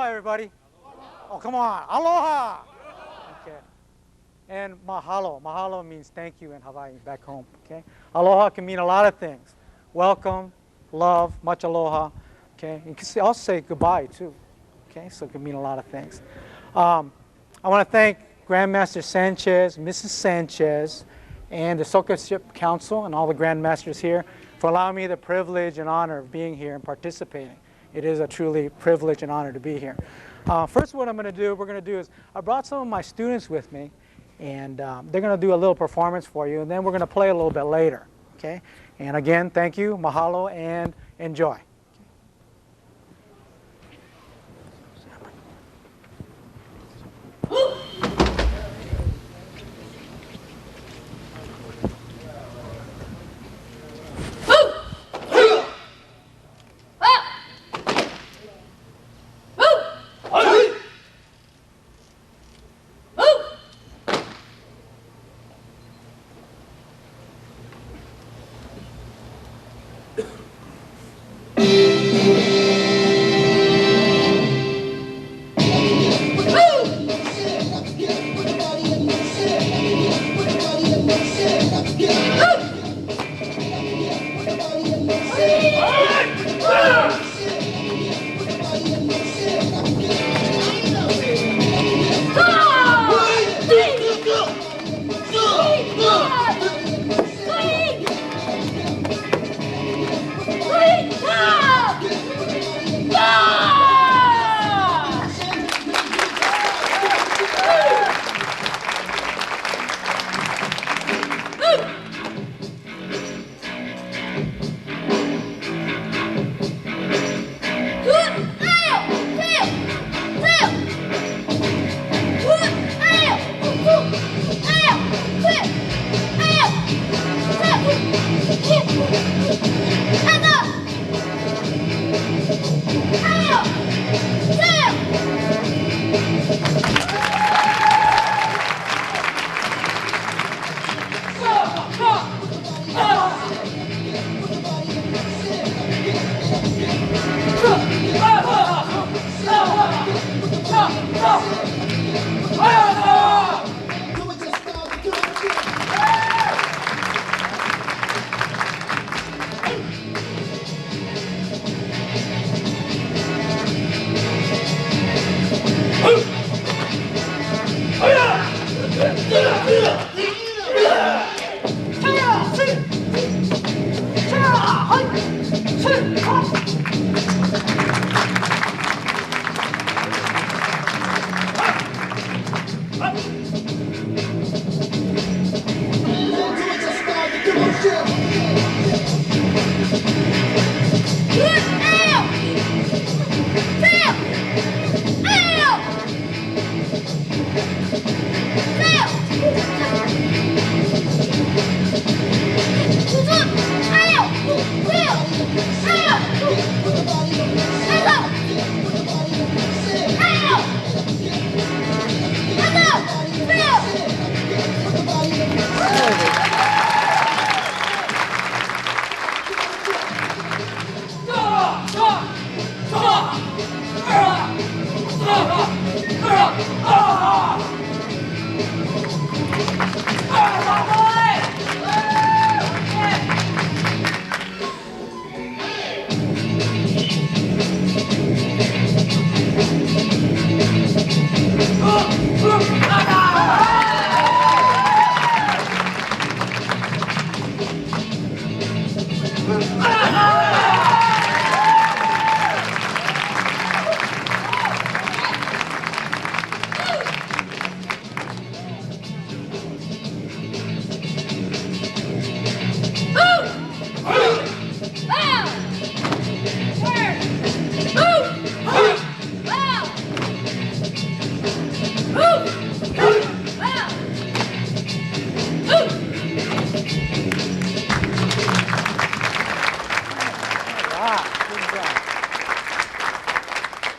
aloha, everybody. Oh, come on. Aloha. Okay. And mahalo. Mahalo means thank you in Hawaii, back home. Okay. Aloha can mean a lot of things. Welcome, love, much aloha. Okay. You can also say goodbye, too. Okay. So it can mean a lot of things. I want to thank Grandmaster Sanchez, Mrs. Sanchez, and the Sokeship Council and all the Grandmasters here for allowing me the privilege and honor of being here and participating. It is a truly privilege and honor to be here. First, what we're going to do is, I brought some of my students with me, and they're going to do a little performance for you, and then we're going to play a little bit later. Okay? And again, thank you, mahalo, and enjoy.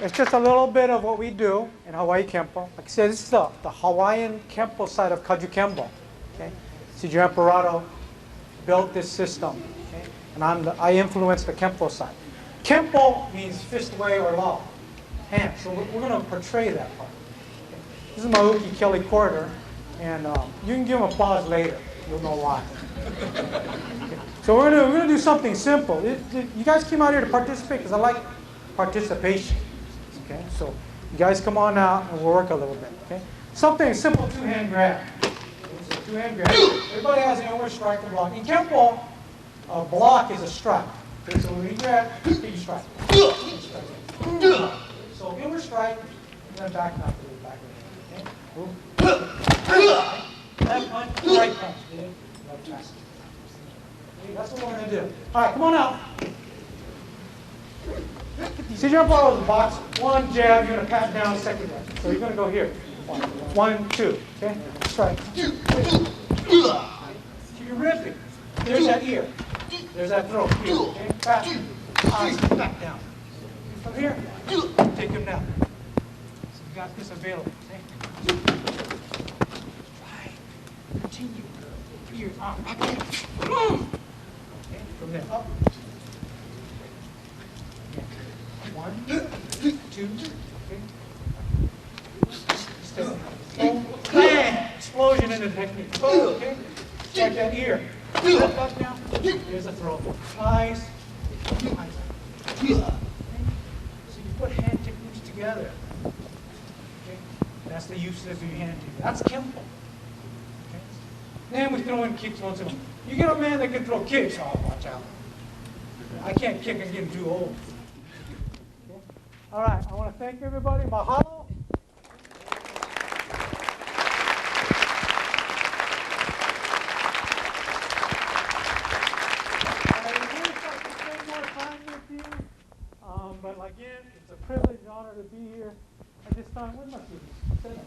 It's just a little bit of what we do in Hawaii Kempo. Like I said, this is the Hawaiian Kempo side of Kaju Kempo. Okay? Siju Emperado built this system. Okay? And I influenced the Kempo side. Kempo means fist way or law. hand. So we're going to portray that part. This is my Uki Kelly quarter, and you can give him applause later. You'll know why. Okay. So we're gonna do something simple. You guys came out here to participate because I like participation. Okay, so you guys come on out and we'll work a little bit. Okay, something simple, two-hand grab. Okay, so two-hand grab. Everybody has an inward strike and block. In Kempo, a block is a strike. Okay, so when you grab, you strike. So inward strike, and then back knock to the back. Okay. Left punch, right punch. Left punch. Okay, that's what we're going to do. All right, come on out. See, jump ball is a box. One jab, you're going to pat down, second jab. So you're going to go here. 1, 2. Okay? Strike. So you're ripping. There's that ear. There's that throat. Here. Okay? Back. Eyes back down. From here, take him down. So you got this available. Okay? Continue. Ears, arm, back in. Okay, from there, up. Okay. 1, 2, okay. Step. Bam! Explosion in the technique. Okay? Check that ear. Step back down. Here's the throat. Eyes. Eyes. Okay? So you put hand techniques together. Okay? That's the use of your hand technique. That's Kempo. Then we throw in kicks once in a while. You get a man that can throw kicks, oh, watch out. I can't kick, I'm getting too old. Okay. All right, I want to thank everybody. Mahalo. I would really like to spend more time with you, but again, it's a privilege and honor to be here at this time. Where's my students? Sit down.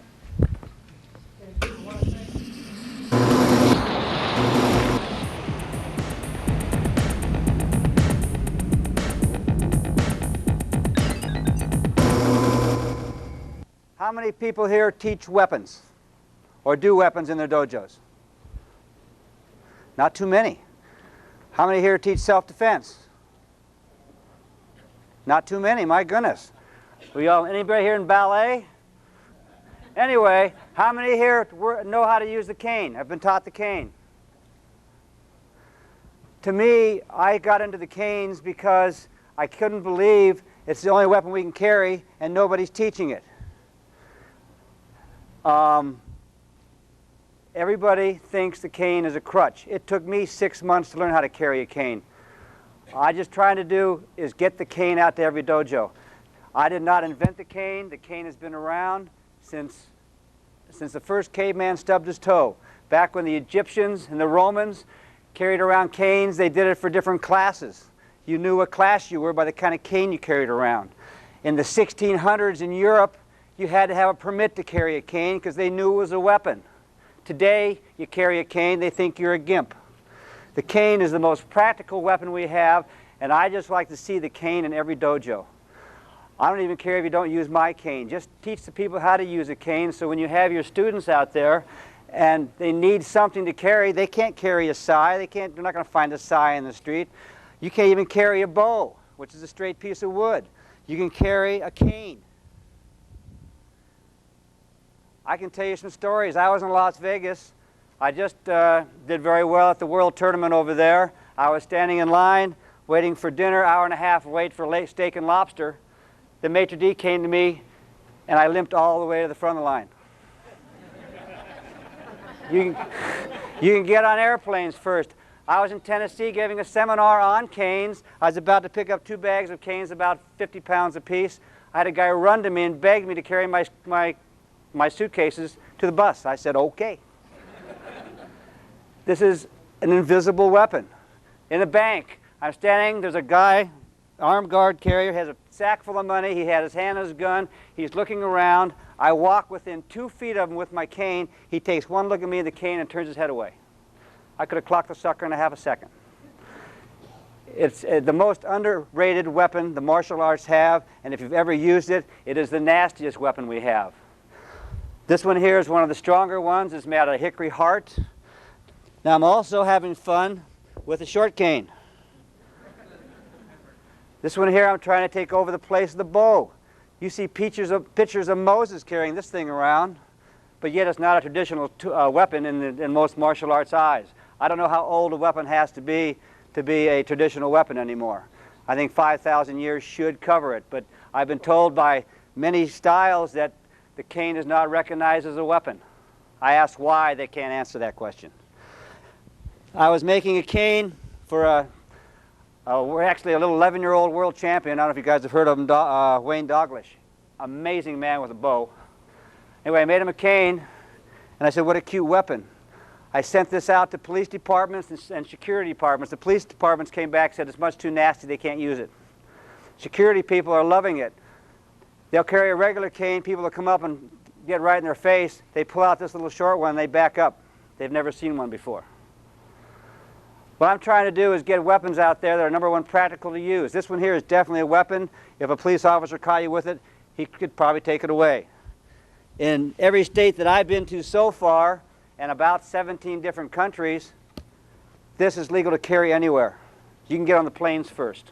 Okay, I want to thank you. How many people here teach weapons or do weapons in their dojos? Not too many. How many here teach self-defense? Not too many, my goodness. Anybody here in ballet? Anyway, how many here know how to use the cane, have been taught the cane? To me, I got into the canes because I couldn't believe it's the only weapon we can carry and nobody's teaching it. Everybody thinks the cane is a crutch. It took me 6 months to learn how to carry a cane. All I'm just trying to do is get the cane out to every dojo. I did not invent the cane. The cane has been around since the first caveman stubbed his toe. Back when the Egyptians and the Romans carried around canes, they did it for different classes. You knew what class you were by the kind of cane you carried around. In the 1600s in Europe, you had to have a permit to carry a cane because they knew it was a weapon. Today, you carry a cane, they think you're a gimp. The cane is the most practical weapon we have, and I just like to see the cane in every dojo. I don't even care if you don't use my cane. Just teach the people how to use a cane so when you have your students out there and they need something to carry, they can't carry a sai. They're not going to find a sai in the street. You can't even carry a bow, which is a straight piece of wood. You can carry a cane. I can tell you some stories. I was in Las Vegas. I just did very well at the World Tournament over there. I was standing in line, waiting for dinner, hour and a half wait for steak and lobster. The maitre d' came to me, and I limped all the way to the front of the line. You can get on airplanes first. I was in Tennessee giving a seminar on canes. I was about to pick up 2 bags of canes, about 50 pounds apiece. I had a guy run to me and beg me to carry my suitcases to the bus. I said, okay. This is an invisible weapon. In a bank, I'm standing, there's a guy, armed guard carrier, has a sack full of money, he had his hand on his gun, he's looking around. I walk within 2 feet of him with my cane. He takes one look at me and the cane and turns his head away. I could have clocked the sucker in a half a second. It's the most underrated weapon the martial arts have, and if you've ever used it, it is the nastiest weapon we have. This one here is one of the stronger ones. It's made out of hickory heart. Now I'm also having fun with a short cane. This one here I'm trying to take over the place of the bow. You see pictures of Moses carrying this thing around, but yet it's not a traditional weapon in most martial arts eyes. I don't know how old a weapon has to be a traditional weapon anymore. I think 5,000 years should cover it, but I've been told by many styles that the cane is not recognized as a weapon. I asked why, they can't answer that question. I was making a cane for we're actually a little 11-year-old world champion. I don't know if you guys have heard of him, Wayne Douglas. Amazing man with a bow. Anyway, I made him a cane, and I said, what a cute weapon. I sent this out to police departments and security departments. The police departments came back and said it's much too nasty, they can't use it. Security people are loving it. They'll carry a regular cane, people will come up and get right in their face. They pull out this little short one and they back up. They've never seen one before. What I'm trying to do is get weapons out there that are, number one, practical to use. This one here is definitely a weapon. If a police officer caught you with it, he could probably take it away. In every state that I've been to so far, and about 17 different countries, this is legal to carry anywhere. You can get on the planes first.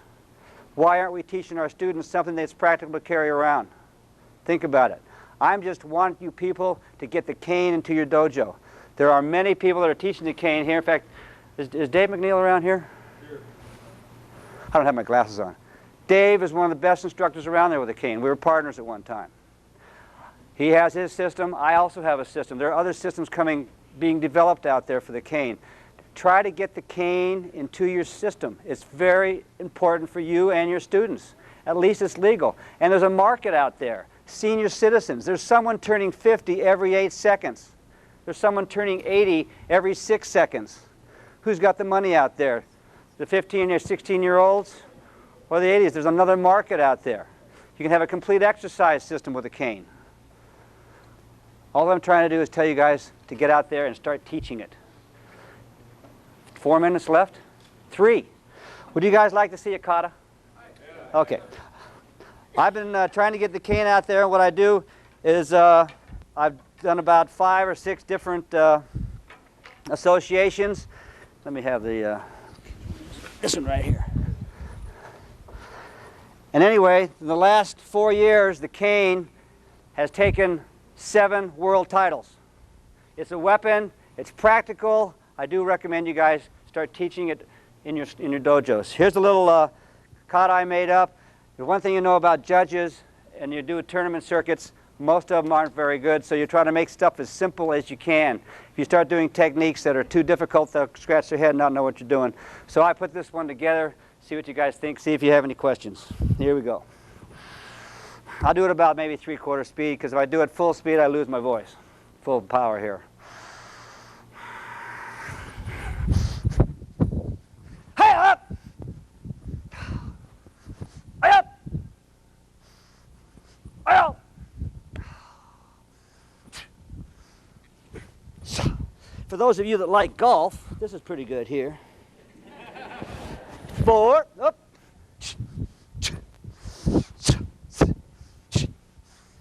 Why aren't we teaching our students something that's practical to carry around? Think about it. I just want you people to get the cane into your dojo. There are many people that are teaching the cane here. In fact, is Dave McNeil around here? Here. I don't have my glasses on. Dave is one of the best instructors around there with a cane. We were partners at one time. He has his system. I also have a system. There are other systems being developed out there for the cane. Try to get the cane into your system. It's very important for you and your students. At least it's legal. And there's a market out there. Senior citizens. There's someone turning 50 every 8 seconds. There's someone turning 80 every 6 seconds. Who's got the money out there? The 15 or 16-year-olds or the 80s? There's another market out there. You can have a complete exercise system with a cane. All I'm trying to do is tell you guys to get out there and start teaching it. 4 minutes left? 3. Would you guys like to see a kata? Okay. I've been trying to get the cane out there. What I do is I've done about 5 or 6 different associations. Let me have this one right here. And anyway, in the last 4 years, the cane has taken 7 world titles. It's a weapon. It's practical. I do recommend you guys start teaching it in your dojos. Here's a little kata I made up. The one thing you know about judges, and you do tournament circuits, most of them aren't very good, so you try to make stuff as simple as you can. If you start doing techniques that are too difficult, they'll scratch their head and not know what you're doing. So I put this one together, see what you guys think, see if you have any questions. Here we go. I'll do it about maybe 3/4 speed, because if I do it full speed, I lose my voice. Full power here. Hey up! Hey up! Hey up! For those of you that like golf, this is pretty good here. 4, up.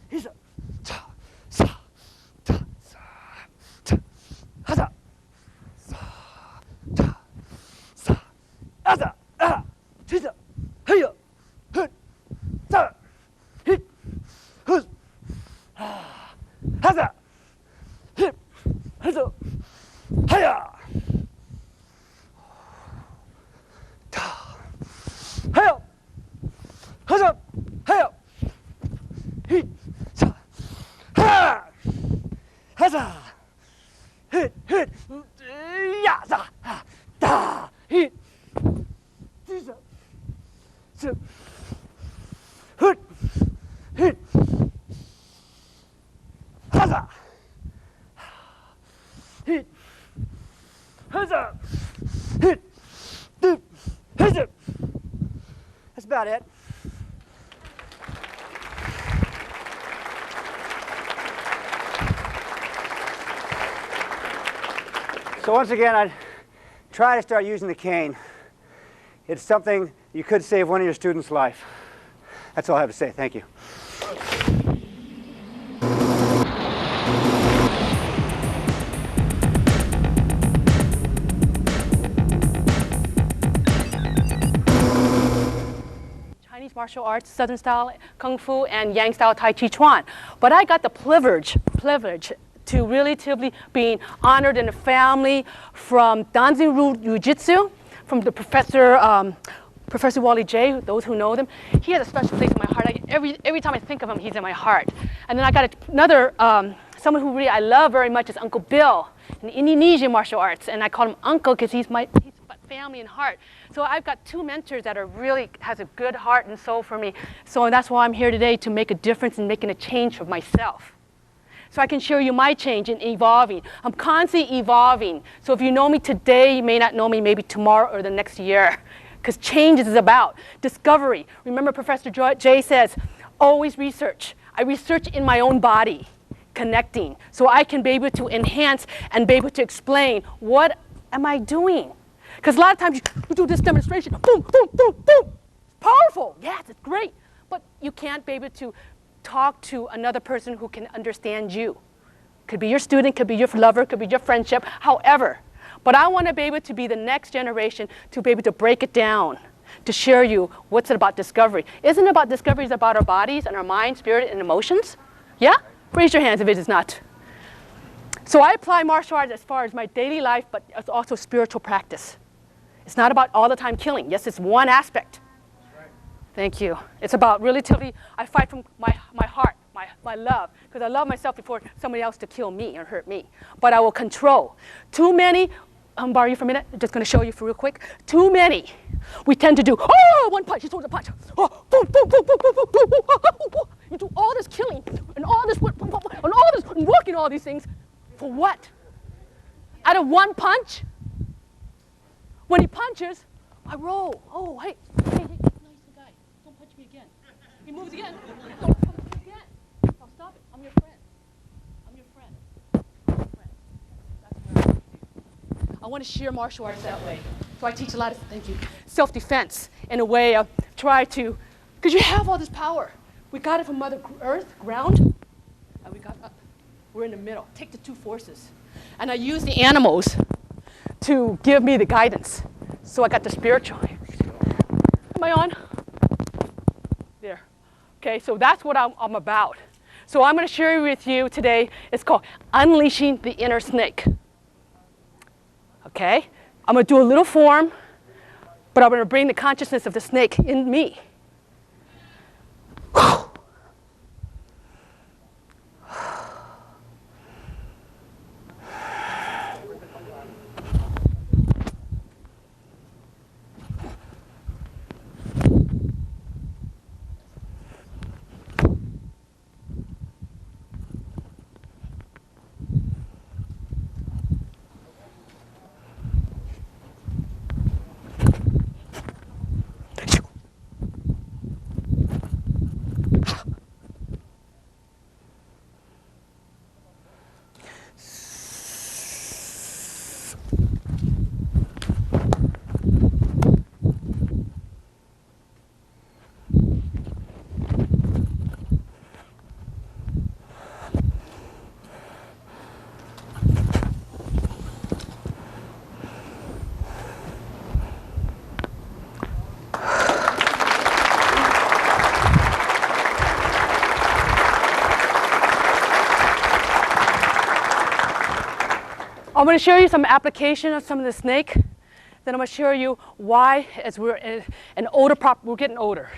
He's up. That's about it. So once again, I try to start using the cane. It's something you could save one of your students' life. That's all I have to say. Thank you. martial arts, Southern style Kung Fu and Yang style Tai Chi Chuan. But I got the privilege to relatively being honored in a family from Danzin Jiu-Jitsu, from the Professor Wally J, those who know them. He has a special place in my heart. Every time I think of him, he's in my heart. And then I got another, someone who really I love very much is Uncle Bill in Indonesian martial arts. And I call him Uncle because he's family and heart. So I've got two mentors that are really has a good heart and soul for me. So that's why I'm here today, to make a difference and making a change for myself. So I can show you my change in evolving. I'm constantly evolving. So if you know me today, you may not know me maybe tomorrow or the next year. Because change is about discovery. Remember Professor J says, always research. I research in my own body, connecting. So I can be able to enhance and be able to explain, what am I doing? Because a lot of times you do this demonstration, boom, boom, boom, boom. Powerful, yes, it's great. But you can't be able to talk to another person who can understand you. Could be your student, could be your lover, could be your friendship, however. But I want to be able to be the next generation to be able to break it down, to share you what's it about discovery. Isn't it about discovery? It's about our bodies and our mind, spirit, and emotions? Yeah? Raise your hands if it is not. So I apply martial arts as far as my daily life, but it's also spiritual practice. It's not about all the time killing. Yes, it's one aspect. Right. Thank you. It's about relatively, I fight from my heart, my love, because I love myself before somebody else to kill me or hurt me. But I will control. Too many, borrow you for a minute, I'm just going to show you for real quick. Too many, we tend to do, oh, one punch, he throws a punch. Oh, boom, boom, boom, boom, boom, boom, boom, boom, boom. You do all this killing and all this, and all this, and working all these things. For what? Out of one punch? When he punches, I roll. Oh, hey, nice guy. Don't punch me again. He moves again. Don't punch me again. I'll stop it. I'm your friend. I'm your friend. That's what I want to share martial arts that way. So I teach a lot of, thank you, self-defense in a way of try to, because you have all this power. We got it from Mother Earth, ground, and we got up. We're in the middle. Take the two forces. And I use the animals to give me the guidance. So I got the spiritual. Am I on? There. Okay, so that's what I'm about. So I'm going to share with you today, it's called Unleashing the Inner Snake. Okay? I'm going to do a little form, but I'm going to bring the consciousness of the snake in me. I'm going to show you some application of some of the snake. Then I'm going to show you why, as we're an older we're getting older.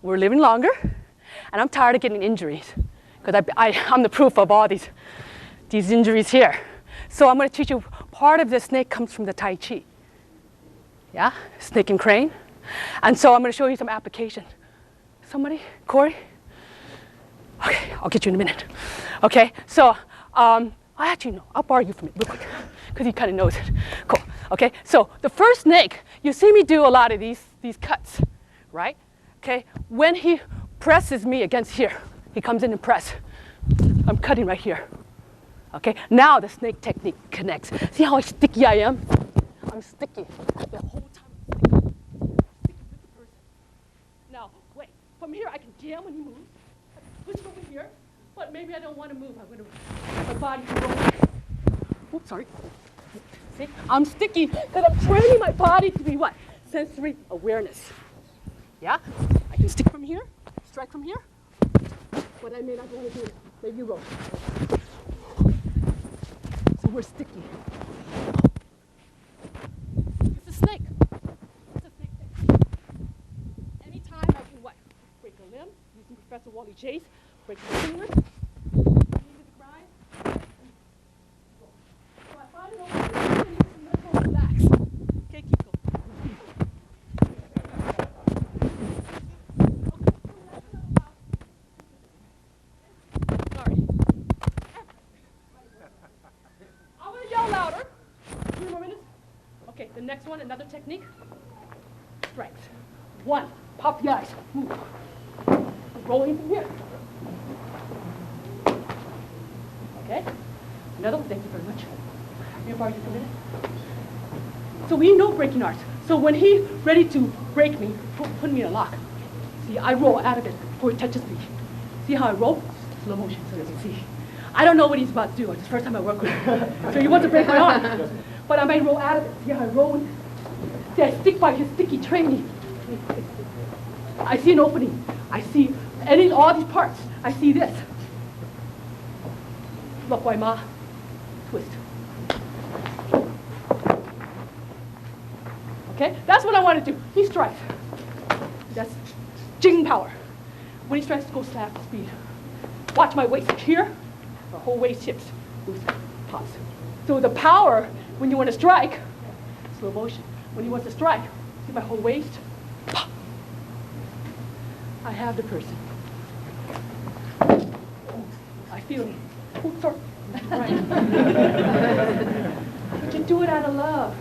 We're living longer, and I'm tired of getting injuries, because I'm the proof of all these injuries here. So I'm going to teach you, part of the snake comes from the Tai Chi. Yeah, snake and crane. And so I'm going to show you some application. Somebody, Corey? Okay, I'll get you in a minute. Okay, so actually, no, I'll borrow you from it real quick, because he kind of knows it. Cool. Okay, so the first snake, you see me do a lot of these cuts, right? Okay, when he presses me against here, he comes in and press. I'm cutting right here. Okay, now the snake technique connects. See how sticky I am? I'm sticky the whole time. Sticky with the person. Now, wait, from here I can jam when he moves. I can push over here. But maybe I don't want to move. I'm going to, my body can go. Oops, sorry. See, I'm sticky because I'm training my body to be what? Sensory awareness. Yeah? I can stick from here, strike from here, but I may not want to do it. Maybe you roll. So we're sticky. It's a snake. It's a snake thing. Anytime I can what? Break a limb, using Professor Wally Chase, break the finger, into the grind. So I find it over here, and relax. Okay, keep going. Sorry. I'm gonna yell louder. 3 more minutes. Okay, the next one, another technique. Strength. 1. Pop the eyes. Move. Rolling from here. Okay. Another one. Thank you very much. May I borrow you for a minute? So we know breaking arts. So when he's ready to break me, put me in a lock. See, I roll out of it before he touches me. See how I roll? Slow motion so you can see. I don't know what he's about to do. It's the first time I work with him. So he wants to break my arm. But I may roll out of it. See how I roll? See, I stick by his sticky training. I see an opening. I see all these parts. I see this. Look, why ma? Twist. Okay? That's what I want to do. He strikes. That's jing power. When he strikes, go slap speed. Watch my waist here. The whole waist shifts. Loose. Pops. So the power, when you want to strike, slow motion. When you want to strike, see my whole waist. Pop. I have the person. I feel him. Oh, sorry. Right. But you do it out of love.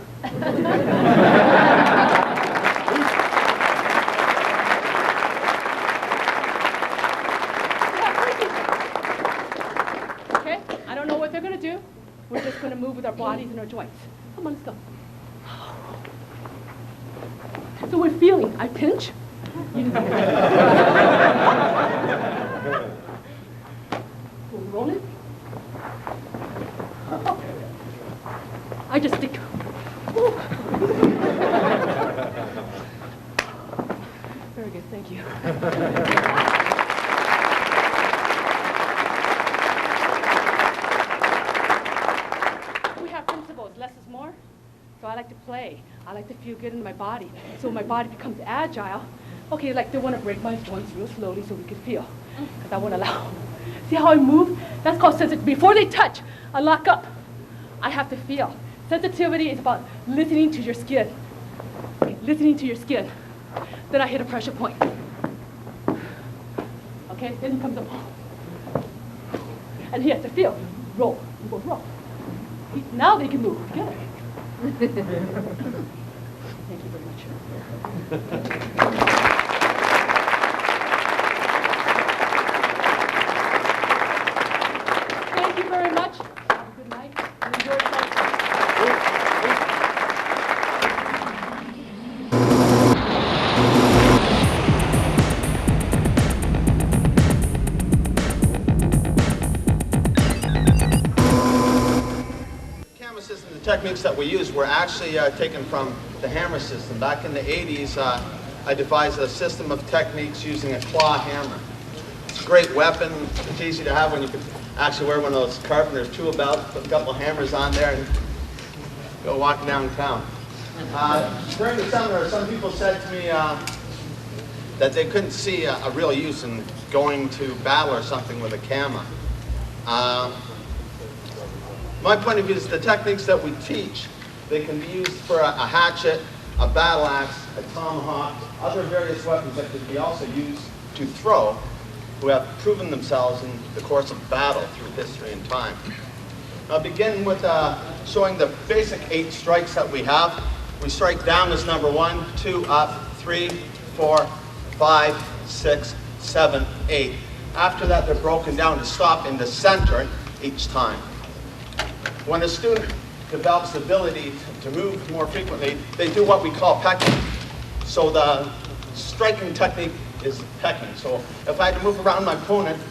Okay? I don't know what they're going to do. We're just going to move with our bodies and our joints. Come on, let's go. So we're feeling. I pinch. You didn't hear it. We're rolling. I just stick. Ooh. Very good, thank you. We have principles, less is more. So I like to play. I like to feel good in my body. So my body becomes agile. Okay, like they want to break my joints real slowly so we can feel. Because I want to allow. See how I move? That's called sensitivity. Before they touch, I lock up. I have to feel. Sensitivity is about listening to your skin. Okay, listening to your skin. Then I hit a pressure point. Okay, then he comes up. And he has to feel. Roll. You go roll. Now they can move together. Thank you very much. Thank you very much. Have a good night. Enjoy yourself. Camera system, the techniques that we use were actually taken from the hammer system. Back in the 80s, I devised a system of techniques using a claw hammer. It's a great weapon. It's easy to have when you can actually wear one of those carpenter's tool belts, put a couple hammers on there, and go walking downtown. During the seminar, some people said to me that they couldn't see a real use in going to battle or something with a camera. My point of view is the techniques that we teach, they can be used for a hatchet, a battle axe, a tomahawk, other various weapons that could be also used to throw, who have proven themselves in the course of battle through history and time. I'll begin with showing the basic 8 strikes that we have. We strike down as number 1, 2, up, 3, 4, 5, 6, 7, 8. After that, they're broken down to stop in the center each time. When a student develops the ability to move more frequently, they do what we call pecking. So the striking technique is pecking. So if I had to move around my opponent,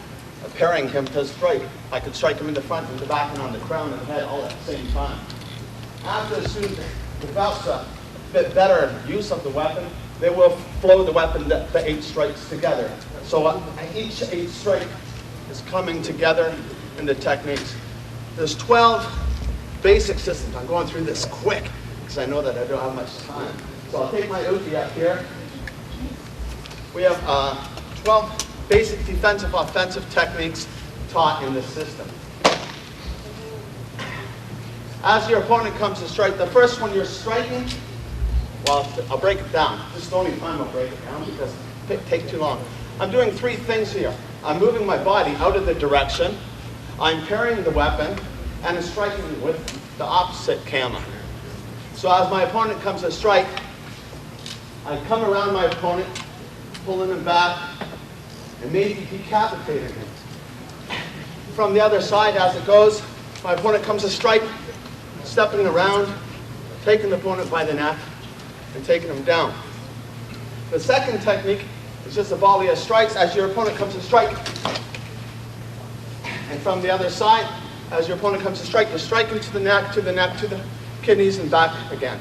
preparing him to strike, I could strike him in the front and the back and on the crown and the head all at the same time. After the student develops a bit better use of the weapon, they will flow the weapon, the 8 strikes together. So each 8 strike is coming together in the techniques. There's 12 basic systems. I'm going through this quick because I know that I don't have much time. So I'll take my uke up here. We have 12 basic defensive, offensive techniques taught in this system. As your opponent comes to strike, the first one you're striking, well, I'll break it down. This is the only time I'll break it down because it takes too long. I'm doing 3 things here. I'm moving my body out of the direction, I'm parrying the weapon, and I'm striking with the opposite camera. So as my opponent comes to strike, I come around my opponent, pulling him back, and maybe decapitating him. From the other side, as it goes, my opponent comes to strike, stepping around, taking the opponent by the neck, and taking him down. The second technique is just a volley of strikes as your opponent comes to strike. And from the other side, as your opponent comes to strike, you're striking to the neck, to the kidneys, and back again.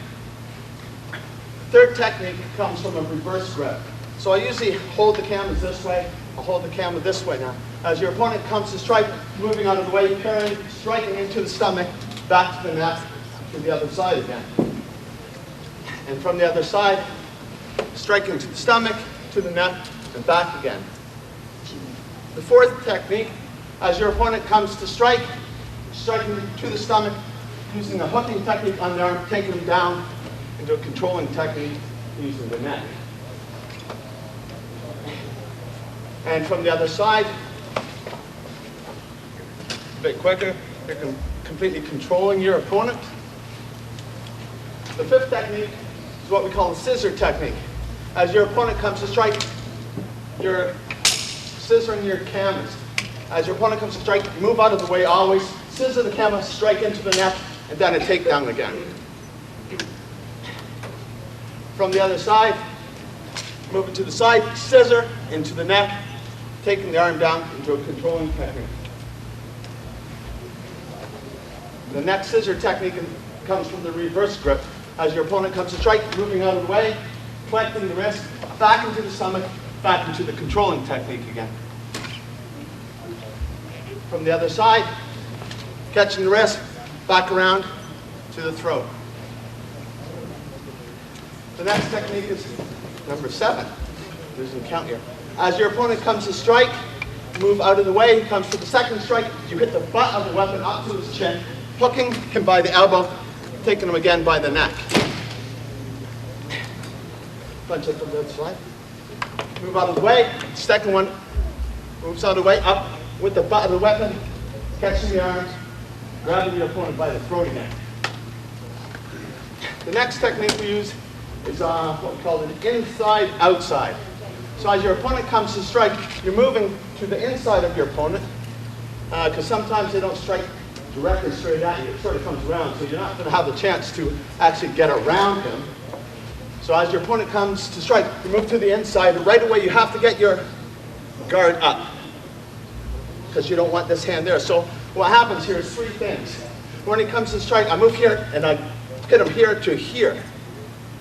Third technique comes from a reverse grip. So I usually hold the camera this way, I'll hold the camera this way now. As your opponent comes to strike, moving out of the way, parrying, striking into the stomach, back to the neck, to the other side again. And from the other side, striking to the stomach, to the neck, and back again. The fourth technique, as your opponent comes to strike, striking to the stomach, using a hooking technique on the arm, taking them down into a controlling technique using the neck. And from the other side, a bit quicker, you're completely controlling your opponent. The fifth technique is what we call the scissor technique. As your opponent comes to strike, you're scissoring your cameras. As your opponent comes to strike, move out of the way always, scissor the camera, strike into the neck, and then a takedown again. From the other side, moving to the side, scissor into the neck, taking the arm down into a controlling technique. The next scissor technique comes from the reverse grip. As your opponent comes to strike, moving out of the way, collecting the wrist, back into the stomach, back into the controlling technique again. From the other side, catching the wrist, back around to the throat. The next technique is number 7. Losing count here. As your opponent comes to strike, move out of the way, he comes to the second strike, you hit the butt of the weapon up to his chin, hooking him by the elbow, taking him again by the neck. Punch it from the other side. Move out of the way. Second one moves out of the way, up with the butt of the weapon, catching the arms, grabbing your opponent by the throat again. The next technique we use is what we call an inside-outside. So as your opponent comes to strike, you're moving to the inside of your opponent, because sometimes they don't strike directly straight at you. It sort of comes around, so you're not going to have the chance to actually get around him. So as your opponent comes to strike, you move to the inside. Right away, you have to get your guard up, because you don't want this hand there. So what happens here is 3 things. When he comes to strike, I move here, and I hit him here to here.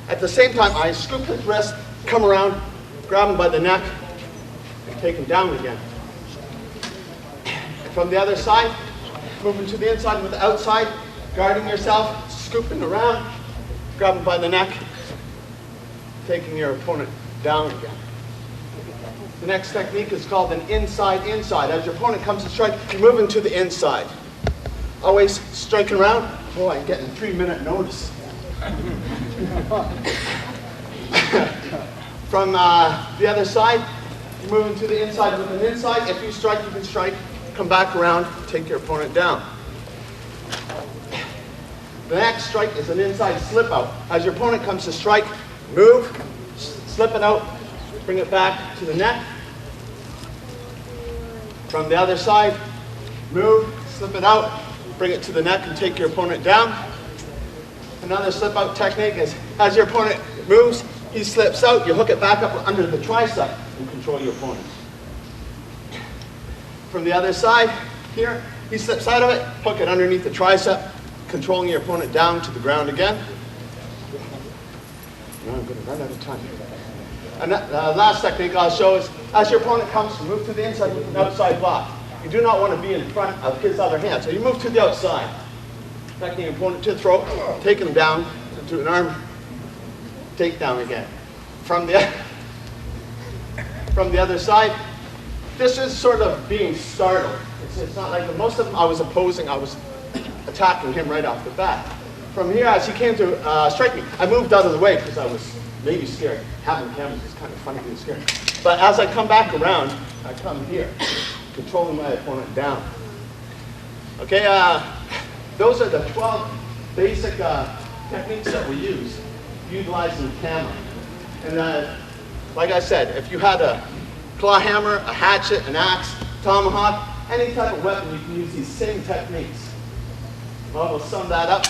At the same time, I scoop his wrist, come around, grab him by the neck, and take him down again. And from the other side, moving to the inside with the outside, guarding yourself, scooping around, grab him by the neck, taking your opponent down again. The next technique is called an inside-inside. As your opponent comes to strike, you're moving to the inside. Always striking around. Boy, I'm getting 3-minute notice. From the other side, you're moving to the inside with an inside. If you strike, you can strike. Come back around, take your opponent down. The next strike is an inside slip out. As your opponent comes to strike, move, slip it out, bring it back to the neck. From the other side, move, slip it out, bring it to the neck and take your opponent down. Another slip out technique is as your opponent moves, he slips out, you hook it back up under the tricep and control your opponent. From the other side, here, he slips out of it, hook it underneath the tricep, controlling your opponent down to the ground again. Now I'm going to run out of time. And last technique I'll show is, as your opponent comes, move to the inside with an outside block. You do not want to be in front of his other hand, so you move to the outside. Protecting your opponent to the throat, taking him down to an arm, take down again. From the other side, this is sort of being startled. It's not like most of them I was opposing, I was attacking him right off the bat. From here, as he came to strike me, I moved out of the way because I was maybe scared. Having cameras is kind of funny being scared. But as I come back around, I come here, controlling my opponent down. Okay, those are the 12 basic techniques that we use, utilizing the camera. And like I said, if you had a claw hammer, a hatchet, an axe, tomahawk, any type of weapon, you can use these same techniques. Well, we'll sum that up.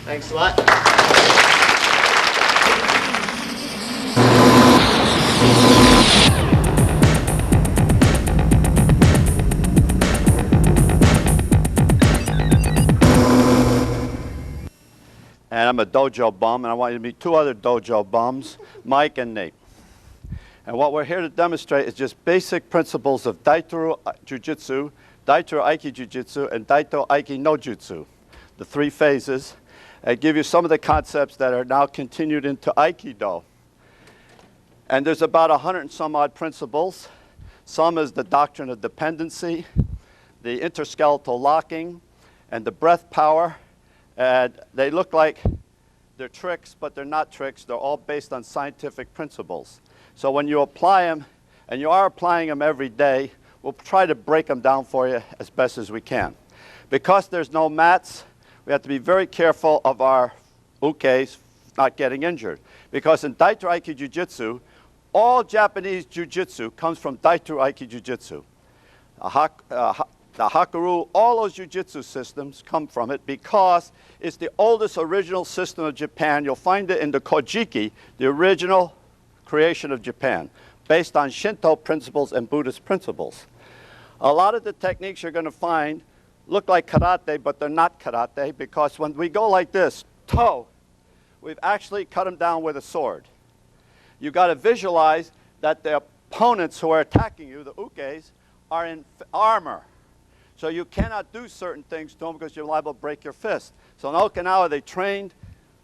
Thanks a lot. And I'm a dojo bum, and I want you to meet two other dojo bums, Mike and Nate. And what we're here to demonstrate is just basic principles of Daito Jiu-Jitsu, Daito Aiki Jiu-Jitsu, and Daito Aiki no Jutsu, the three phases, and give you some of the concepts that are now continued into Aikido. And there's about 100 and some odd principles. Some is the doctrine of dependency, the interskeletal locking, and the breath power. And they look like they're tricks, but they're not tricks. They're all based on scientific principles. So when you apply them, and you are applying them every day, we'll try to break them down for you as best as we can. Because there's no mats, we have to be very careful of our ukes not getting injured. Because in Daito Aiki Jiu-Jitsu, all Japanese Jiu-Jitsu comes from Daito Aiki Jiu-Jitsu. The Hakaru, all those Jiu-Jitsu systems come from it because it's the oldest original system of Japan. You'll find it in the Kojiki, the original creation of Japan, based on Shinto principles and Buddhist principles. A lot of the techniques you're going to find look like karate, but they're not karate because when we go like this, toe, we've actually cut them down with a sword. You've got to visualize that the opponents who are attacking you, the ukes, are in armor. So you cannot do certain things to them because you're liable to break your fist. So in Okinawa, they trained,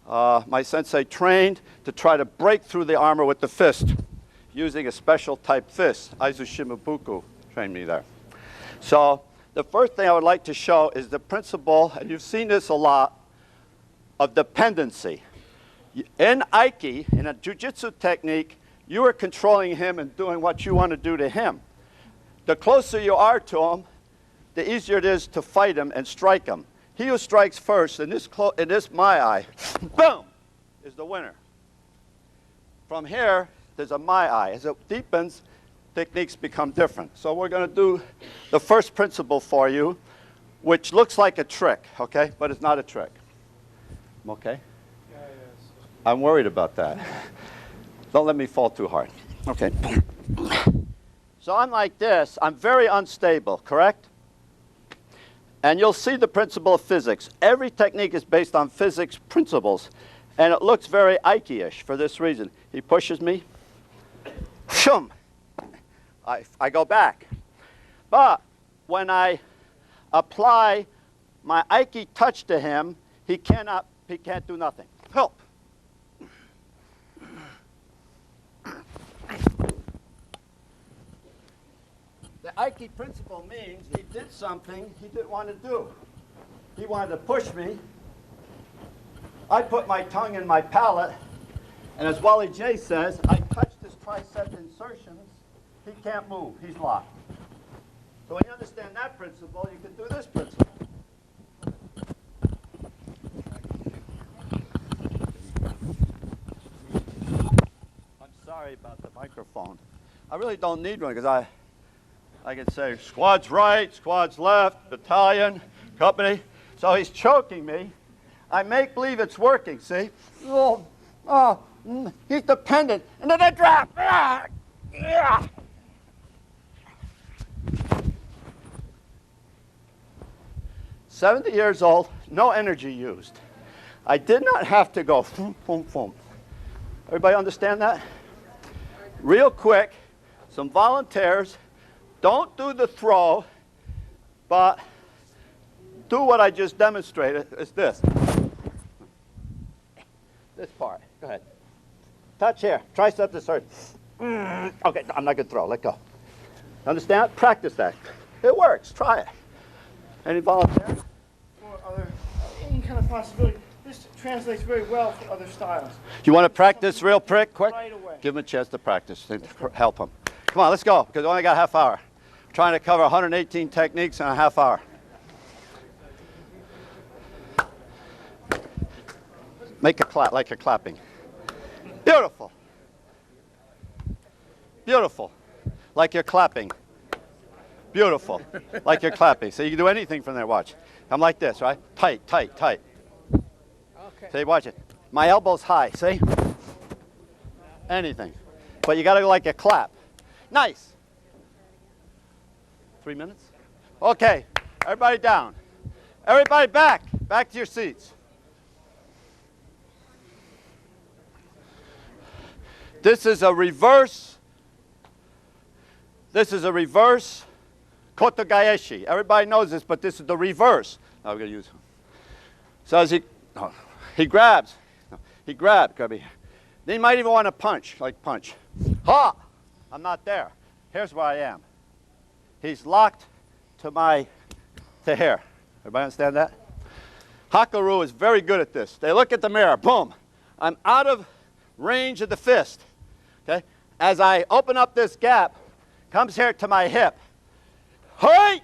my sensei trained to try to break through the armor with the fist using a special type fist. Aizu Shimabuku trained me there. So the first thing I would like to show is the principle, and you've seen this a lot, of dependency. In Aiki, in a jiu-jitsu technique, you are controlling him and doing what you want to do to him. The closer you are to him, the easier it is to fight him and strike him. He who strikes first, in this my eye, boom, is the winner. From here, there's a my eye. As it deepens, techniques become different. So we're going to do the first principle for you, which looks like a trick, okay? But it's not a trick. Okay? Yeah, yes. I'm worried about that. Don't let me fall too hard. Okay. So I'm like this. I'm very unstable, correct? And you'll see the principle of physics. Every technique is based on physics principles. And it looks very Aiki-ish for this reason. He pushes me. Shum. I go back. But when I apply my Aiki touch to him, he can't do nothing. Help. The Aiki principle means he did something he didn't want to do. He wanted to push me. I put my tongue in my palate, and as Wally J says, I touched his tricep insertions. He can't move. He's locked. So when you understand that principle, you can do this principle. I'm sorry about the microphone. I really don't need one because I can say squad's right, squad's left, battalion, company. So he's choking me. I make believe it's working, see? He's dependent. And then I drop. 70 years old, no energy used. I did not have to go boom, boom, boom. Everybody understand that? real quick, some volunteers. Don't do the throw, but do what I just demonstrated. It's this. This part. Go ahead. Touch here. Tricep to surge. Okay, I'm not going to throw. Let go. Understand? Practice that. It works. Try it. Any volunteers? Or any kind of possibility. This translates very well for other styles. You want to practice real quick? Right away. Give them a chance to practice. Help them. Come on, let's go, because we only got a half hour. We're trying to cover 118 techniques in a half hour. Make a clap, like you're clapping. Beautiful. Beautiful. Like you're clapping. Beautiful. Like you're clapping. So you can do anything from there. Watch. I'm like this, right? Tight, tight, tight. Okay. See, watch it. My elbow's high, see? Anything. But you got to go like a clap. Nice. 3 minutes? Okay. Everybody down. Everybody back. Back to your seats. This is a reverse. This is a reverse kotogaeshi. Everybody knows this, but this is the reverse. Now we're going to use him. So as he grabs. He grabbed. Then he might even want to punch, like punch. Ha! I'm not there. Here's where I am. He's locked to here. Everybody understand that? Hakaru is very good at this. They look at the mirror. Boom. I'm out of range of the fist. Okay? As I open up this gap, comes here to my hip. Hey!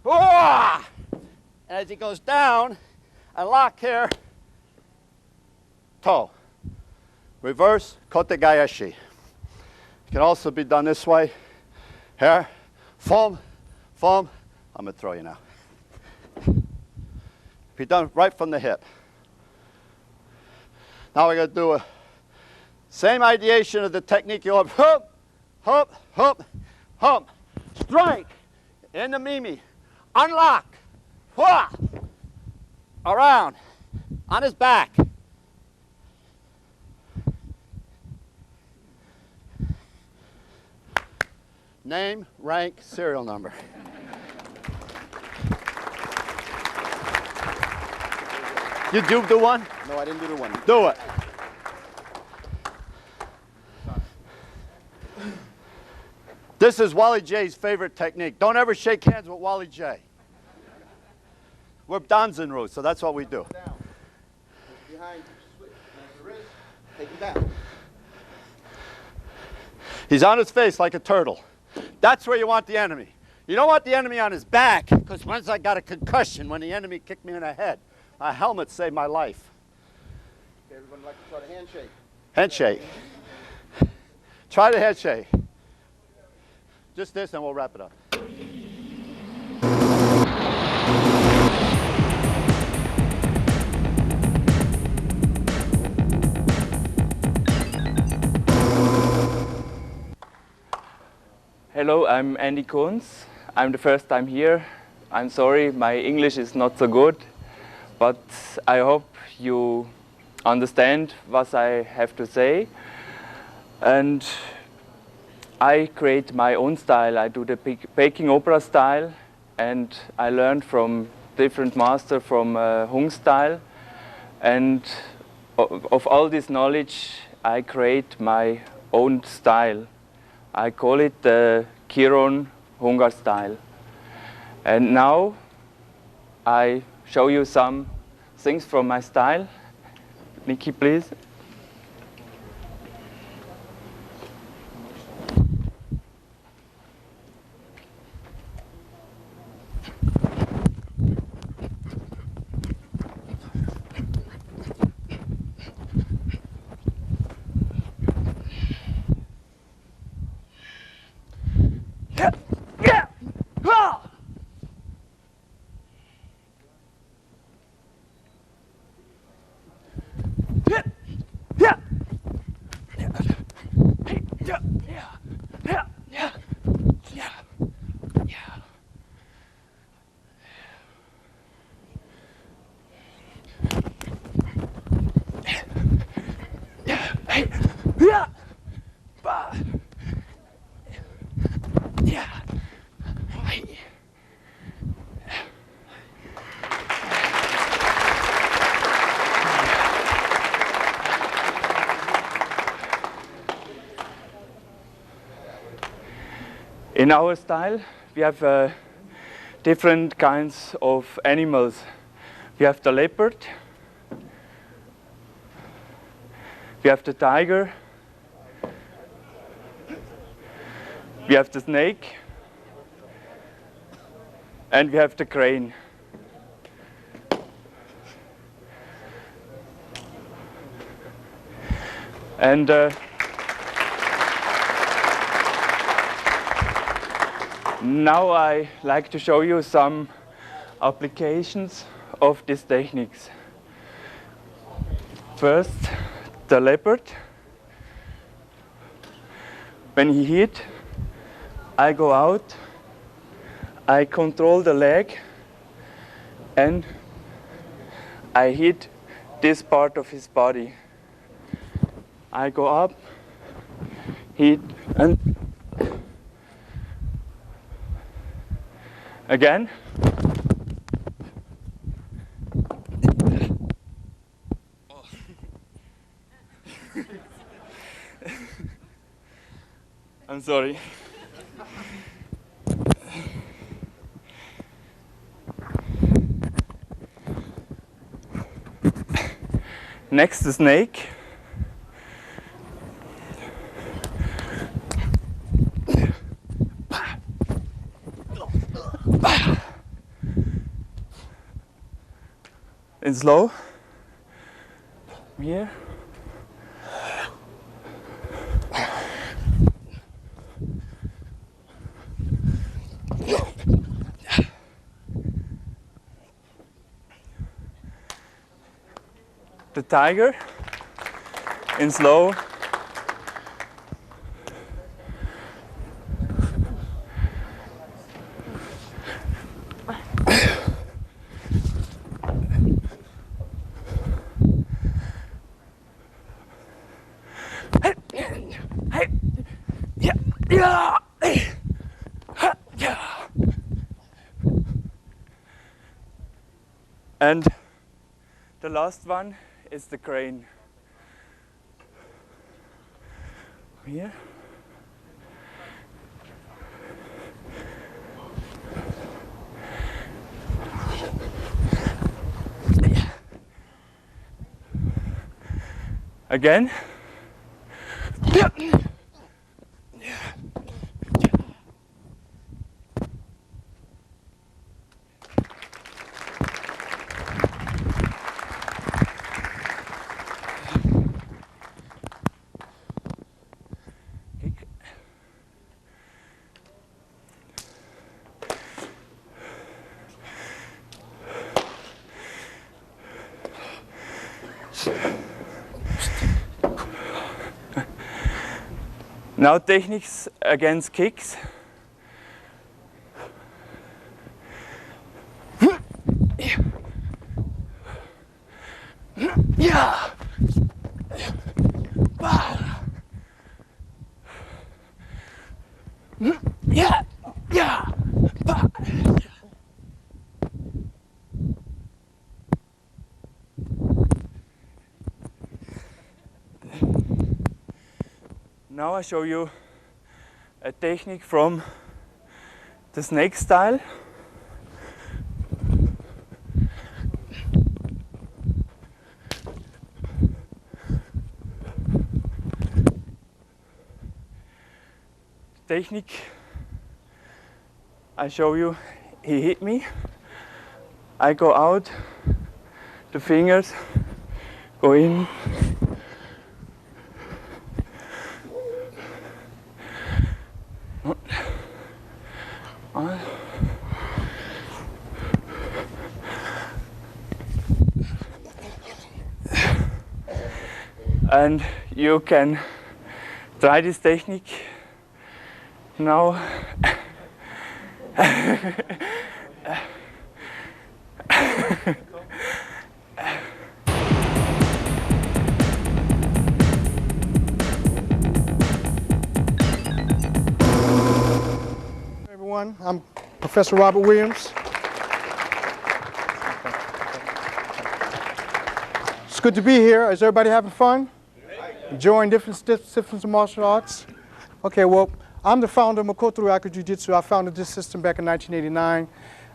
And as he goes down, I lock here. Toe. Reverse kotegaeshi. It can also be done this way. Here. Foam. Foam. I'm going to throw you now. Be done right from the hip. Now we're going to do a same ideation of the technique. You have hump, hump, hump, hump. Strike. In the mimi. Unlock. Hua. Around. On his back. Name, rank, serial number. You do one? No, I didn't do the one. Do it. This is Wally J's favorite technique. Don't ever shake hands with Wally J. We're Danzenru, so that's what we do. Down. Behind, switch. There's the wrist. Take it down. He's on his face like a turtle. That's where you want the enemy. You don't want the enemy on his back, because once I got a concussion when the enemy kicked me in the head. My helmet saved my life. Okay, everyone like to try the handshake. Handshake. Try the handshake. Just this, and we'll wrap it up. Hello, I'm Andy Kunz. I'm the first time here. I'm sorry, my English is not so good, but I hope you understand what I have to say. And I create my own style. I do the Peking opera style, and I learned from different masters from Hung style. And of all this knowledge, I create my own style. I call it the Kiron Hungar style. And now I show you some things from my style. Nikki, please. In our style, we have different kinds of animals. We have the leopard, we have the tiger, we have the snake, and we have the crane. And now I like to show you some applications of these techniques. First, the leopard. When he hit, I go out, I control the leg, and I hit this part of his body. I go up, hit, and again. I'm sorry. Next, the snake. In slow. Here. The tiger in slow. And the last one is the crane. Here. Again. Now techniques against kicks. Yeah. Yeah. Yeah. Now I show you a technique from the snake style. Technique I show you, he hit me, I go out, the fingers go in. And you can try this technique now. Everyone, I'm Professor Robert Williams. It's good to be here. Is everybody having fun? Enjoying different disciplines of martial arts? Okay, well, I'm the founder of Makoto Ryaku Jiu-Jitsu. I founded this system back in 1989.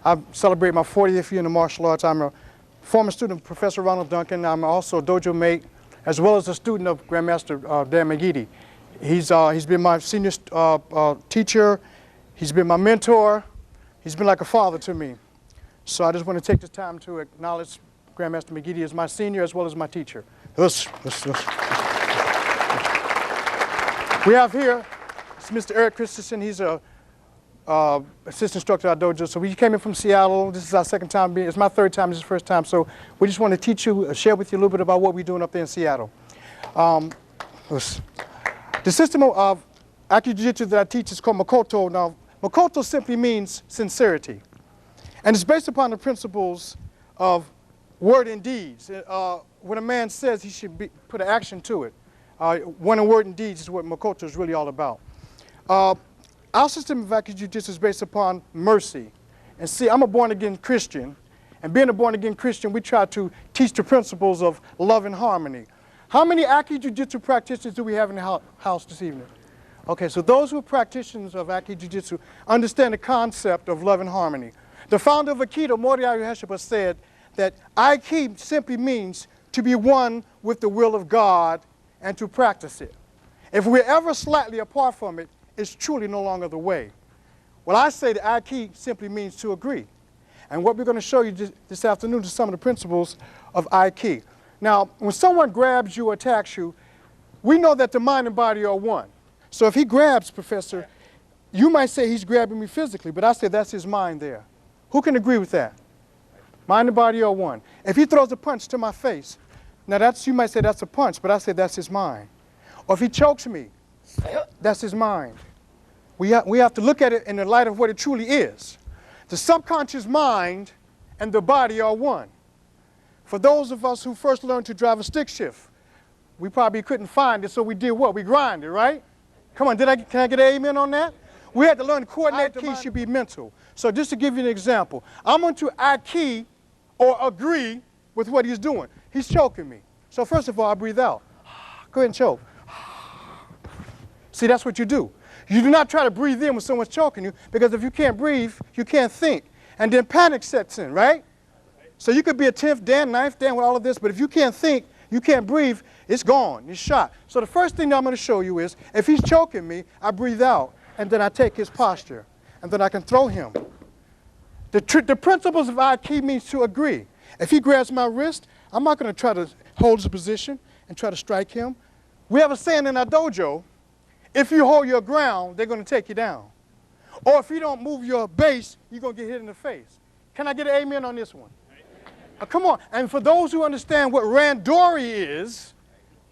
I celebrate my 40th year in the martial arts. I'm a former student of Professor Ronald Duncan. I'm also a dojo mate, as well as a student of Grandmaster Dan McGeady. He's been my senior teacher. He's been my mentor. He's been like a father to me. So I just want to take this time to acknowledge Grandmaster McGeady as my senior as well as my teacher. We have here Mr. Eric Christensen. He's a assistant instructor at our dojo. So we came in from Seattle. This is our second time being. It's my third time. This is the first time. So we just want to teach you, share with you a little bit about what we're doing up there in Seattle. The system of Aikido Jiu-Jitsu that I teach is called Makoto. Now, Makoto simply means sincerity. And it's based upon the principles of word and deeds. When a man says, he should put an action to it. One in word and deeds is what Makoto is really all about. Our system of Aikido Jiu-Jitsu is based upon mercy. And see, I'm a born-again Christian. And being a born-again Christian, we try to teach the principles of love and harmony. How many Aikido Jiu-Jitsu practitioners do we have in the house this evening? Okay, so those who are practitioners of Aikido Jiu-Jitsu understand the concept of love and harmony. The founder of Aikido, WHFSC, said that Aikido simply means to be one with the will of God and to practice it. If we're ever slightly apart from it, it's truly no longer the way. Well, I say that Aikido simply means to agree. And what we're going to show you this afternoon is some of the principles of Aikido. Now, when someone grabs you or attacks you, we know that the mind and body are one. So if he grabs, Professor, you might say he's grabbing me physically, but I say that's his mind there. Who can agree with that? Mind and body are one. If he throws a punch to my face, now you might say that's a punch, but I say that's his mind. Or if he chokes me, that's his mind. We have to look at it in the light of what it truly is. The subconscious mind and the body are one. For those of us who first learned to drive a stick shift, we probably couldn't find it, so we did what? We grinded, right? Come on, can I get an amen on that? We had to learn to coordinate. Key should be mental. So just to give you an example, I'm going to Aikido or agree with what he's doing. He's choking me. So first of all, I breathe out. Go ahead and choke. See, that's what you do. You do not try to breathe in when someone's choking you, because if you can't breathe, you can't think. And then panic sets in, right? So you could be a 10th Dan, 9th Dan with all of this, but if you can't think, you can't breathe, it's gone, you're shot. So the first thing that I'm going to show you is, if he's choking me, I breathe out, and then I take his posture, and then I can throw him. The principles of Aikido means to agree. If he grabs my wrist, I'm not going to try to hold his position and try to strike him. We have a saying in our dojo, if you hold your ground, they're going to take you down. Or if you don't move your base, you're going to get hit in the face. Can I get an amen on this one? Come on. And for those who understand what randori is,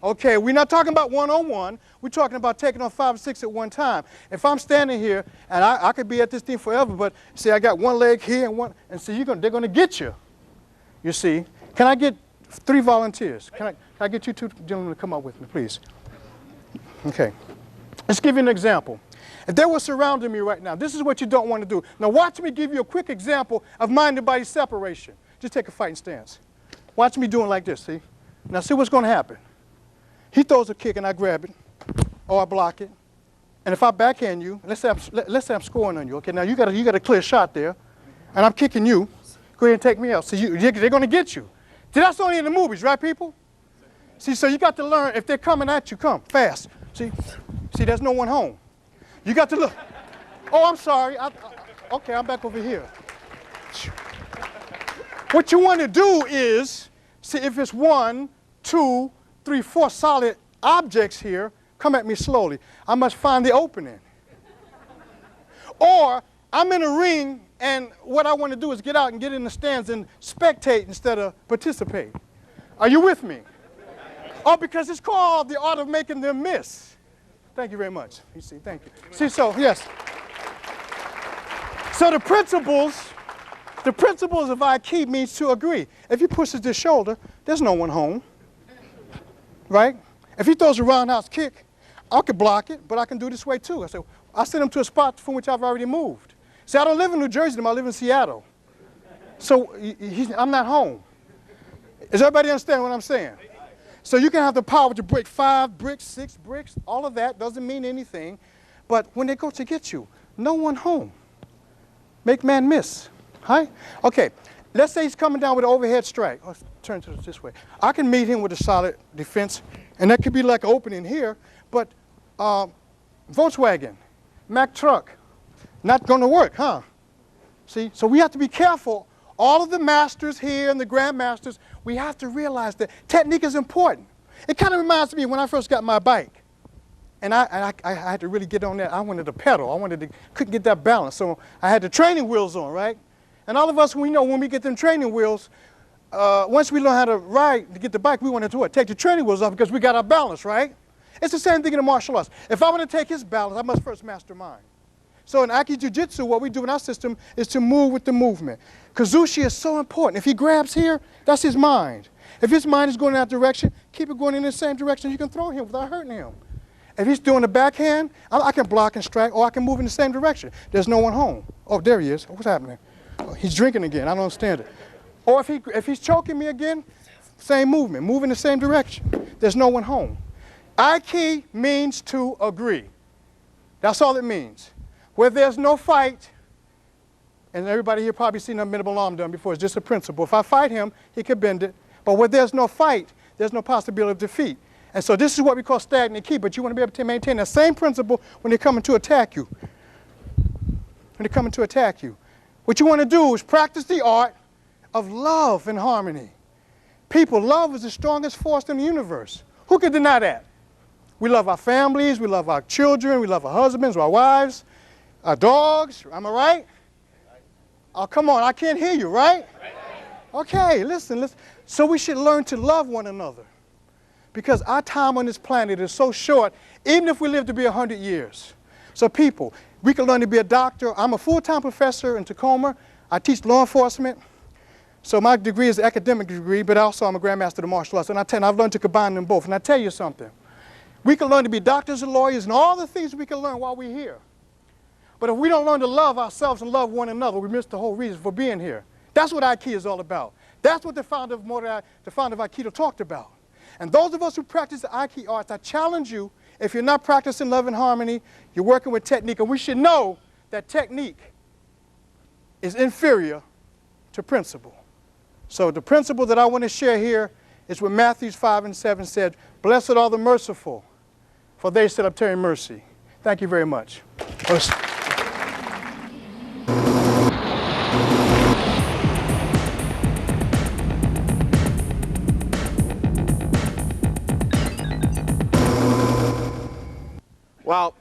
okay, we're not talking about one-on-one. We're talking about taking on 5 or 6 at one time. If I'm standing here, and I could be at this thing forever, but see, I got one leg here and one, and see, they're going to get you. You see. Can I get 3 volunteers? Can I get you 2 gentlemen to come up with me, please? Okay. Let's give you an example. If they were surrounding me right now, this is what you don't want to do. Now watch me give you a quick example of mind and body separation. Just take a fighting stance. Watch me doing like this, see? Now see what's going to happen. He throws a kick and I grab it, or I block it. And if I backhand you, let's say I'm scoring on you. Okay, now you got a clear shot there, and I'm kicking you. Go ahead and take me out. See, they're going to get you. See, that's only in the movies, right, people? See, so you got to learn, if they're coming at you, come, fast. See, there's no one home. You got to look. Oh, I'm sorry. Okay, I'm back over here. What you want to do is, see, if it's 1, 2, 3, 4 solid objects here, come at me slowly. I must find the opening. Or I'm in a ring, and what I want to do is get out and get in the stands and spectate instead of participate. Are you with me? Oh, because it's called the art of making them miss. Thank you very much. You see, thank you. See, so, yes. So the principles of Aikido means to agree. If he pushes this shoulder, there's no one home, right? If he throws a roundhouse kick, I could block it, but I can do it this way too. I send him to a spot from which I've already moved. See, I don't live in New Jersey, I live in Seattle. So I'm not home. Does everybody understand what I'm saying? So you can have the power to break 5 bricks, 6 bricks, all of that doesn't mean anything. But when they go to get you, no one home. Make man miss. Hi? Okay, let's say he's coming down with an overhead strike. Let's turn to this way. I can meet him with a solid defense, and that could be like an opening here, but Volkswagen, Mack truck, not going to work, huh? See, so we have to be careful. All of the masters here and the grandmasters, we have to realize that technique is important. It kind of reminds me when I first got my bike, and I had to really get on that. I wanted to pedal. Couldn't get that balance, so I had the training wheels on, right? And all of us, we know when we get them training wheels, once we learn how to ride to get the bike, we want to do it. Take the training wheels off because we got our balance, right? It's the same thing in the martial arts. If I want to take his balance, I must first master mine. So in Aikido Jiu-Jitsu, what we do in our system is to move with the movement. Kazushi is so important. If he grabs here, that's his mind. If his mind is going in that direction, keep it going in the same direction. You can throw him without hurting him. If he's doing the backhand, I can block and strike, or I can move in the same direction. There's no one home. Oh, there he is. What's happening? Oh, he's drinking again. I don't understand it. Or if he's choking me again, same movement. Move in the same direction. There's no one home. Aiki means to agree. That's all it means. Where there's no fight, and everybody here probably seen a minimum arm done before, it's just a principle. If I fight him, he could bend it. But where there's no fight, there's no possibility of defeat. And so this is what we call stagnant ki, but you want to be able to maintain that same principle when they're coming to attack you. When they're coming to attack you. What you want to do is practice the art of love and harmony. People, love is the strongest force in the universe. Who can deny that? We love our families, we love our children, we love our husbands, our wives, our dogs. Am I right? Oh, come on, I can't hear you, right? Okay, listen. So we should learn to love one another because our time on this planet is so short, even if we live to be 100 years. So people, we can learn to be a doctor. I'm a full-time professor in Tacoma. I teach law enforcement. So my degree is an academic degree, but also I'm a grandmaster of martial arts. And I've learned to combine them both. And I tell you something. We can learn to be doctors and lawyers and all the things we can learn while we're here. But if we don't learn to love ourselves and love one another, we miss the whole reason for being here. That's what Aikido is all about. That's what the founder of Aikido talked about. And those of us who practice the Aikido arts, I challenge you, if you're not practicing love and harmony, you're working with technique. And we should know that technique is inferior to principle. So the principle that I want to share here is what Matthew 5:7 said, "Blessed are the merciful, for they shall obtain mercy." Thank you very much. Well,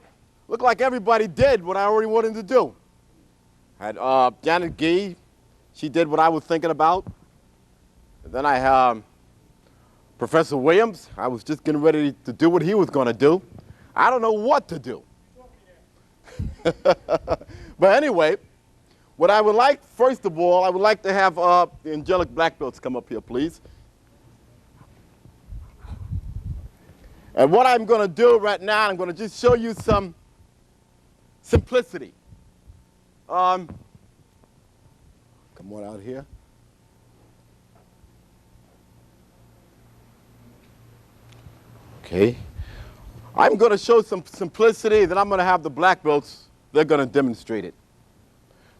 looked like everybody did what I already wanted to do. I had Janet Gee, she did what I was thinking about. And then I had Professor Williams. I was just getting ready to do what he was going to do. I don't know what to do. But anyway, what I would like, first of all, I would like to have the angelic black belts come up here, please. And what I'm going to do right now, I'm going to just show you some simplicity. Come on out here. Okay. I'm going to show some simplicity, then I'm going to have the black belts, they're going to demonstrate it.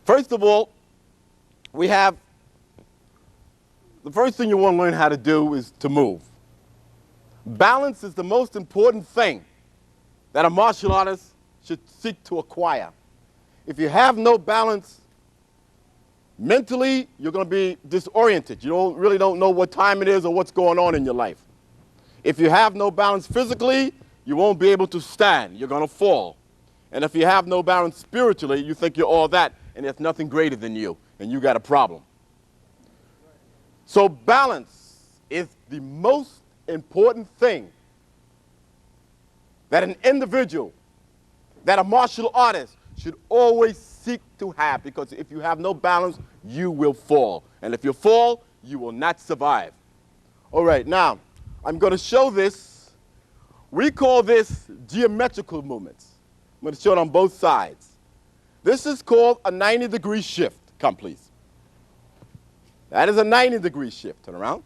First of all, we have, the first thing you want to learn how to do is to move. Balance is the most important thing that a martial artist should seek to acquire. If you have no balance, mentally, you're going to be disoriented. You really don't know what time it is or what's going on in your life. If you have no balance physically, you won't be able to stand. You're going to fall. And if you have no balance spiritually, you think you're all that, and there's nothing greater than you, and you got a problem. So balance is the most important thing that an individual, that a martial artist should always seek to have, because if you have no balance, you will fall. And if you fall, you will not survive. All right, now, I'm going to show this. We call this geometrical movements. I'm going to show it on both sides. This is called a 90-degree shift. Come, please. That is a 90-degree shift. Turn around.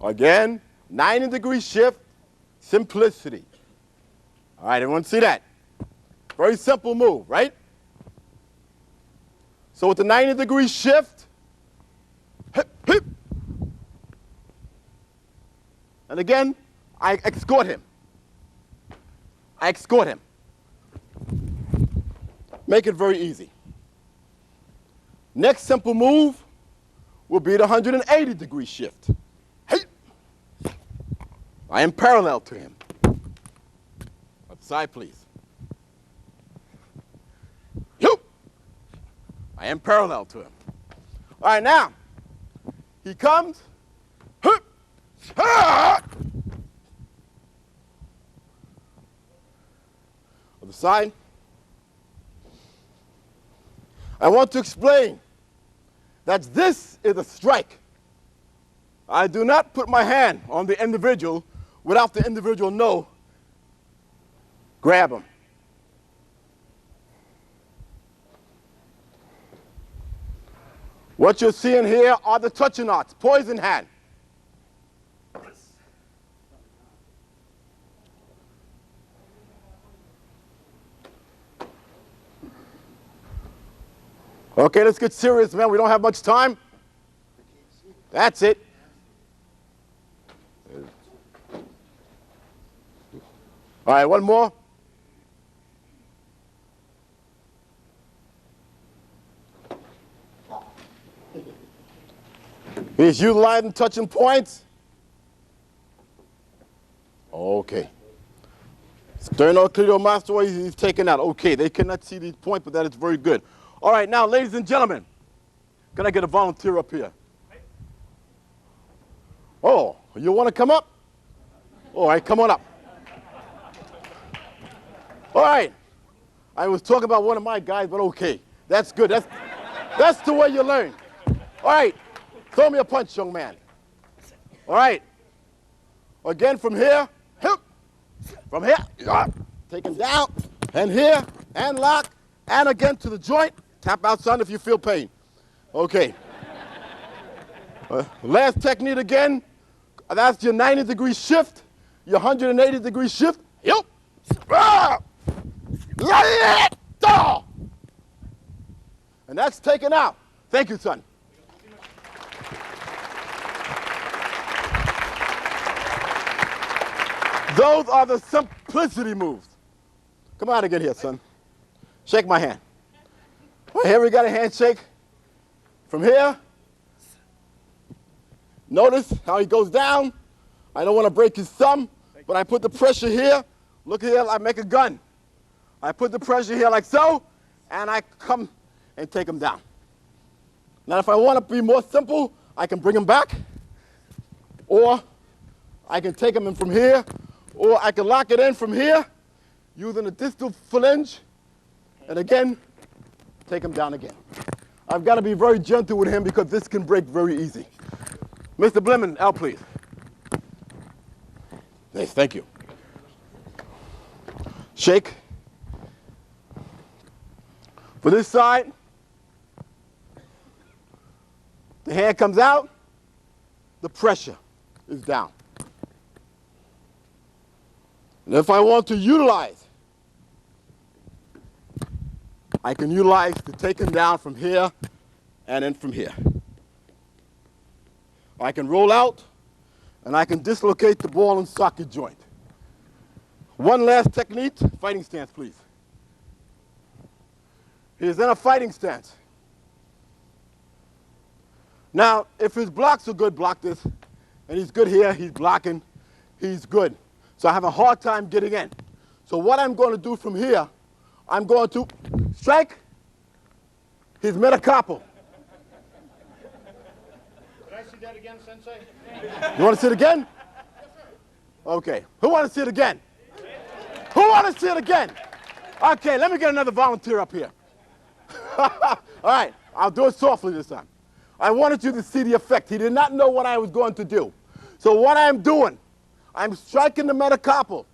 Again, 90-degree shift, simplicity. All right, everyone see that? Very simple move, right? So with the 90-degree shift, hip, hip. And again, I escort him. I escort him. Make it very easy. Next simple move will be the 180-degree shift. Hey! I am parallel to him. Side, please. Yoop! I am parallel to him. All right, now, he comes. Hup! Ha! Other side. I want to explain that this is a strike. I do not put my hand on the individual without the individual know. Grab him. What you're seeing here are the touching arts, poison hand. Okay, let's get serious, man. We don't have much time. That's it. All right, one more. He's utilizing touching points. Okay. Sternocleidomastoid, he's taken out. Okay, they cannot see these points, but that is very good. All right, now, ladies and gentlemen, can I get a volunteer up here? Oh, you want to come up? All right, come on up. All right. I was talking about one of my guys, but okay. That's good. That's the way you learn. All right. Throw me a punch, young man. All right. Again, from here. Hip. From here. Take him down. And here. And lock. And again to the joint. Tap out, son, if you feel pain. Okay. Last technique again. That's your 90-degree shift. Your 180-degree shift. Yep. And that's taken out. Thank you, son. Those are the simplicity moves. Come on again here, son. Shake my hand. Well, here we got a handshake. From here, notice how he goes down. I don't want to break his thumb, but I put the pressure here. Look here, I make a gun. I put the pressure here like so, and I come and take him down. Now, if I want to be more simple, I can bring him back, or I can take him in from here, or I can lock it in from here using a distal phalange, and again, take him down again. I've got to be very gentle with him because this can break very easy. Mr. Blemon, out, please. Yes, thank you. Shake. For this side, the hand comes out, the pressure is down. And if I want to utilize, I can utilize the taking down from here and then from here. I can roll out, and I can dislocate the ball and socket joint. One last technique, fighting stance, please. He's in a fighting stance. Now, if his blocks are good, block this, and he's good here, he's blocking, he's good. So I have a hard time getting in. So what I'm going to do from here, I'm going to strike his metacarpal. Can I see that again, Sensei? You want to see it again? Okay. Who wants to see it again? Who wants to see it again? Okay, let me get another volunteer up here. All right, I'll do it softly this time. I wanted you to see the effect. He did not know what I was going to do. So what I'm doing, I'm striking the metacarpal.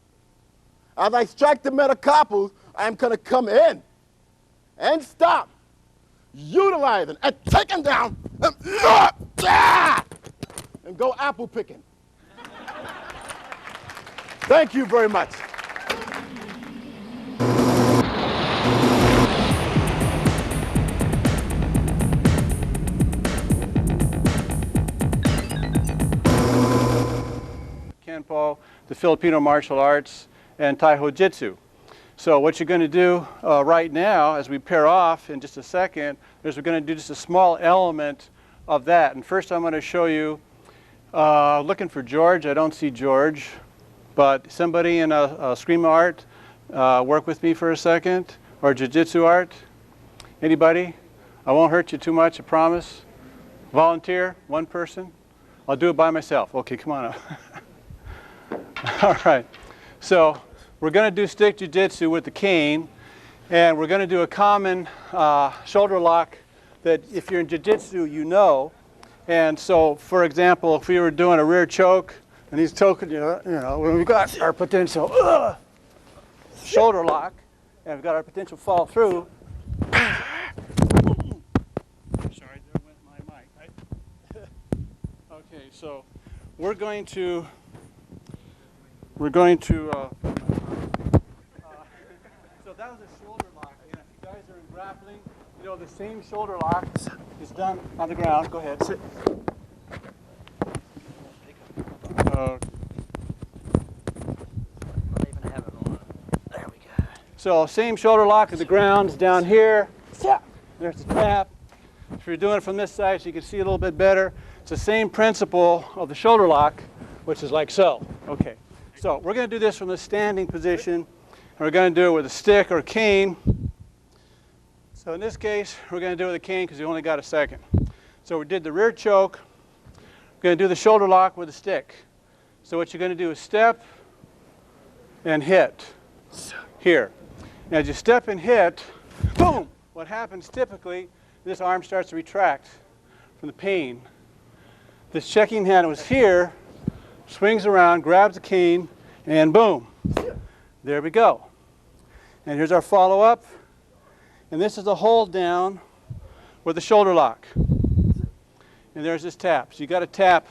As I strike the metacarpal, I'm going to come in and stop, utilizing, and take him down, and go apple picking. Thank you very much. Kempo, the Filipino martial arts, and Taiho Jitsu. So what you're going to do right now, as we pair off in just a second, is we're going to do just a small element of that. And first I'm going to show you, looking for George. I don't see George, but somebody in a Eskrima art, work with me for a second, or Jiu-Jitsu art. Anybody? I won't hurt you too much, I promise. Volunteer, one person. I'll do it by myself. Okay, come on up. All right. So we're going to do stick jiu-jitsu with the cane, and we're going to do a common shoulder lock that if you're in jiu-jitsu, you know. And so, for example, if we were doing a rear choke, and he's choking you, when we've got our potential shoulder lock, and we've got our potential fall through. Sorry, there went my mic. Okay, so we're going to so that was a shoulder lock. And if you guys are in grappling, you know the same shoulder lock is done on the ground. Go ahead, sit. So same shoulder lock at the ground is down here. There's the tap. If you're doing it from this side, so you can see a little bit better. It's the same principle of the shoulder lock, which is like so. Okay. So we're going to do this from the standing position, and we're going to do it with a stick or a cane. So in this case, we're going to do it with a cane because we only got a second. So we did the rear choke. We're going to do the shoulder lock with a stick. So what you're going to do is step and hit here. And as you step and hit, boom! What happens typically, this arm starts to retract from the pain. This checking hand was here, swings around, grabs the cane, and boom. There we go. And here's our follow-up. And this is the hold down with the shoulder lock. And there's this tap. So you got to tap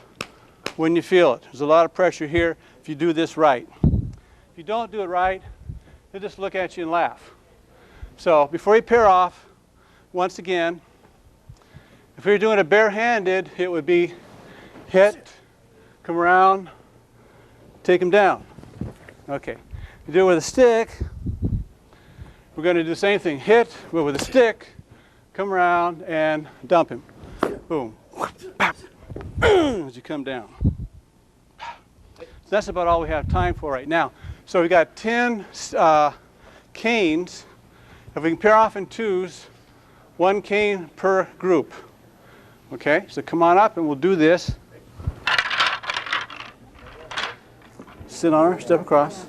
when you feel it. There's a lot of pressure here if you do this right. If you don't do it right, they'll just look at you and laugh. So before you pair off, once again, if we were doing it barehanded, it would be hit, come around, take him down. Okay. You do it with a stick, we're going to do the same thing. Hit with a stick, come around, and dump him. Boom. As you come down. So that's about all we have time for right now. So we got 10 canes. If we can pair off in twos, 1 cane per group. Okay, so come on up and we'll do this. Sit on her, step across,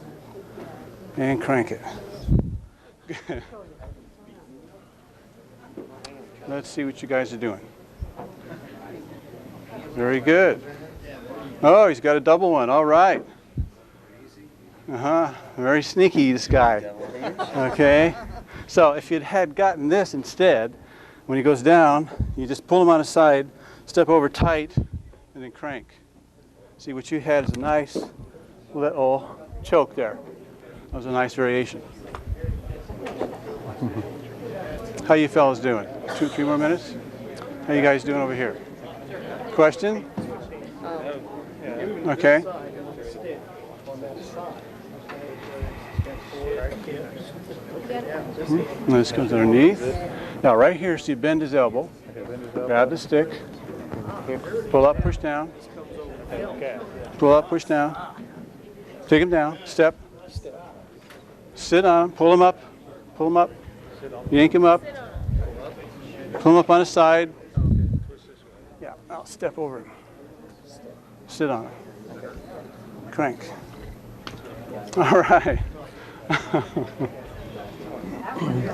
and crank it. Good. Let's see what you guys are doing. Very good. Oh, he's got a double one. All right. Very sneaky, this guy. Okay. So if you'd had gotten this instead, when he goes down, you just pull him on his side, step over tight, and then crank. See, what you had is a nice little choke there. That was a nice variation. How you fellas doing? 2, 3 more minutes? How you guys doing over here? Question? Okay. This comes underneath. Now right here, so you bend his elbow, grab the stick, pull up, push down, pull up, push down, take him down, step, sit on him, pull him up, yank him up, pull him up on his side. Yeah, now step over him, sit on him, crank. All right.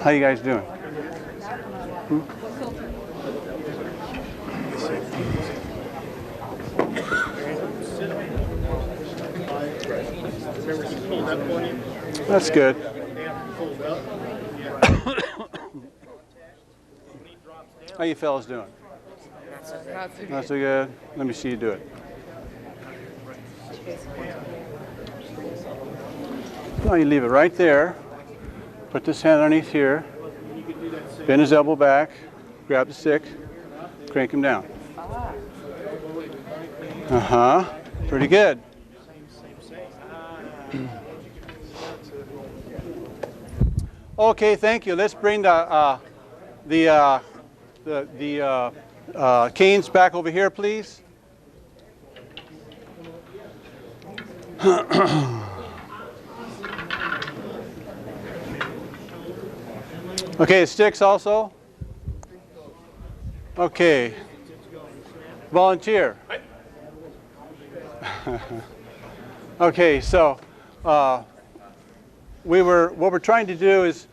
How you guys doing? That's good. How you fellas doing? Not so good. Let me see you do it. No, you leave it right there. Put this hand underneath here. Bend his elbow back. Grab the stick. Crank him down. Pretty good. Okay, thank you. Let's bring the canes back over here, please. Okay, sticks also. Okay. Volunteer. Okay, so what we're trying to do is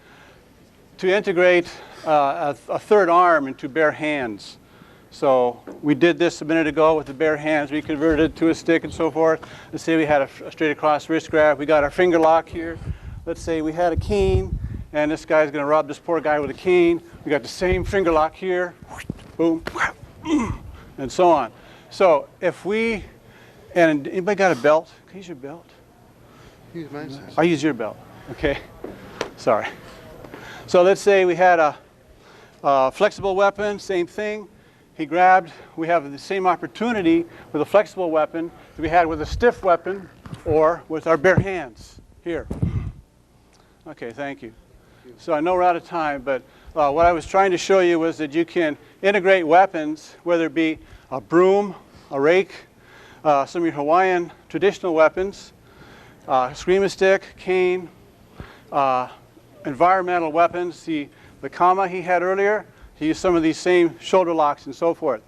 to integrate a third arm into bare hands. So we did this a minute ago with the bare hands. We converted it to a stick and so forth. Let's say we had a straight across wrist grab. We got our finger lock here. Let's say we had a cane, and this guy's going to rob this poor guy with a cane. We got the same finger lock here. Boom. And so on. So if we, and anybody got a belt? Can you use your belt? Use mine. I'll use your belt. Okay. Sorry. So let's say we had a flexible weapon, same thing. He grabbed, we have the same opportunity with a flexible weapon that we had with a stiff weapon or with our bare hands. Here. Okay, thank you. So I know we're out of time, but what I was trying to show you was that you can integrate weapons, whether it be a broom, a rake, some of your Hawaiian traditional weapons, screamer stick, cane, environmental weapons, the kama he had earlier, he used some of these same shoulder locks and so forth.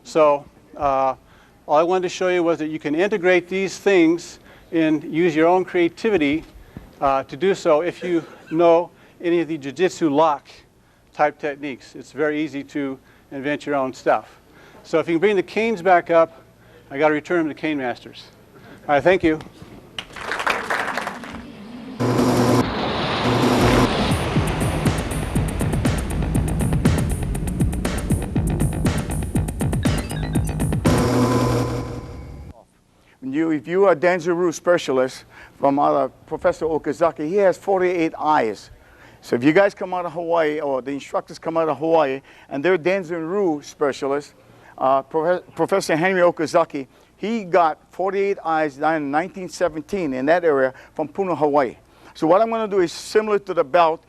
So all I wanted to show you was that you can integrate these things and use your own creativity to do so if you know any of the jiu-jitsu lock type techniques. It's very easy to invent your own stuff. So if you can bring the canes back up, I got to return them to Cane Masters. All right, thank you. If you are a Danzuru specialist from Professor Okazaki, he has 48 eyes. So if you guys come out of Hawaii, or the instructors come out of Hawaii, and they're Danzuru specialists, Professor Henry Okazaki, he got 48 eyes down in 1917 in that area from Puna, Hawaii. So what I'm going to do is similar to the belt.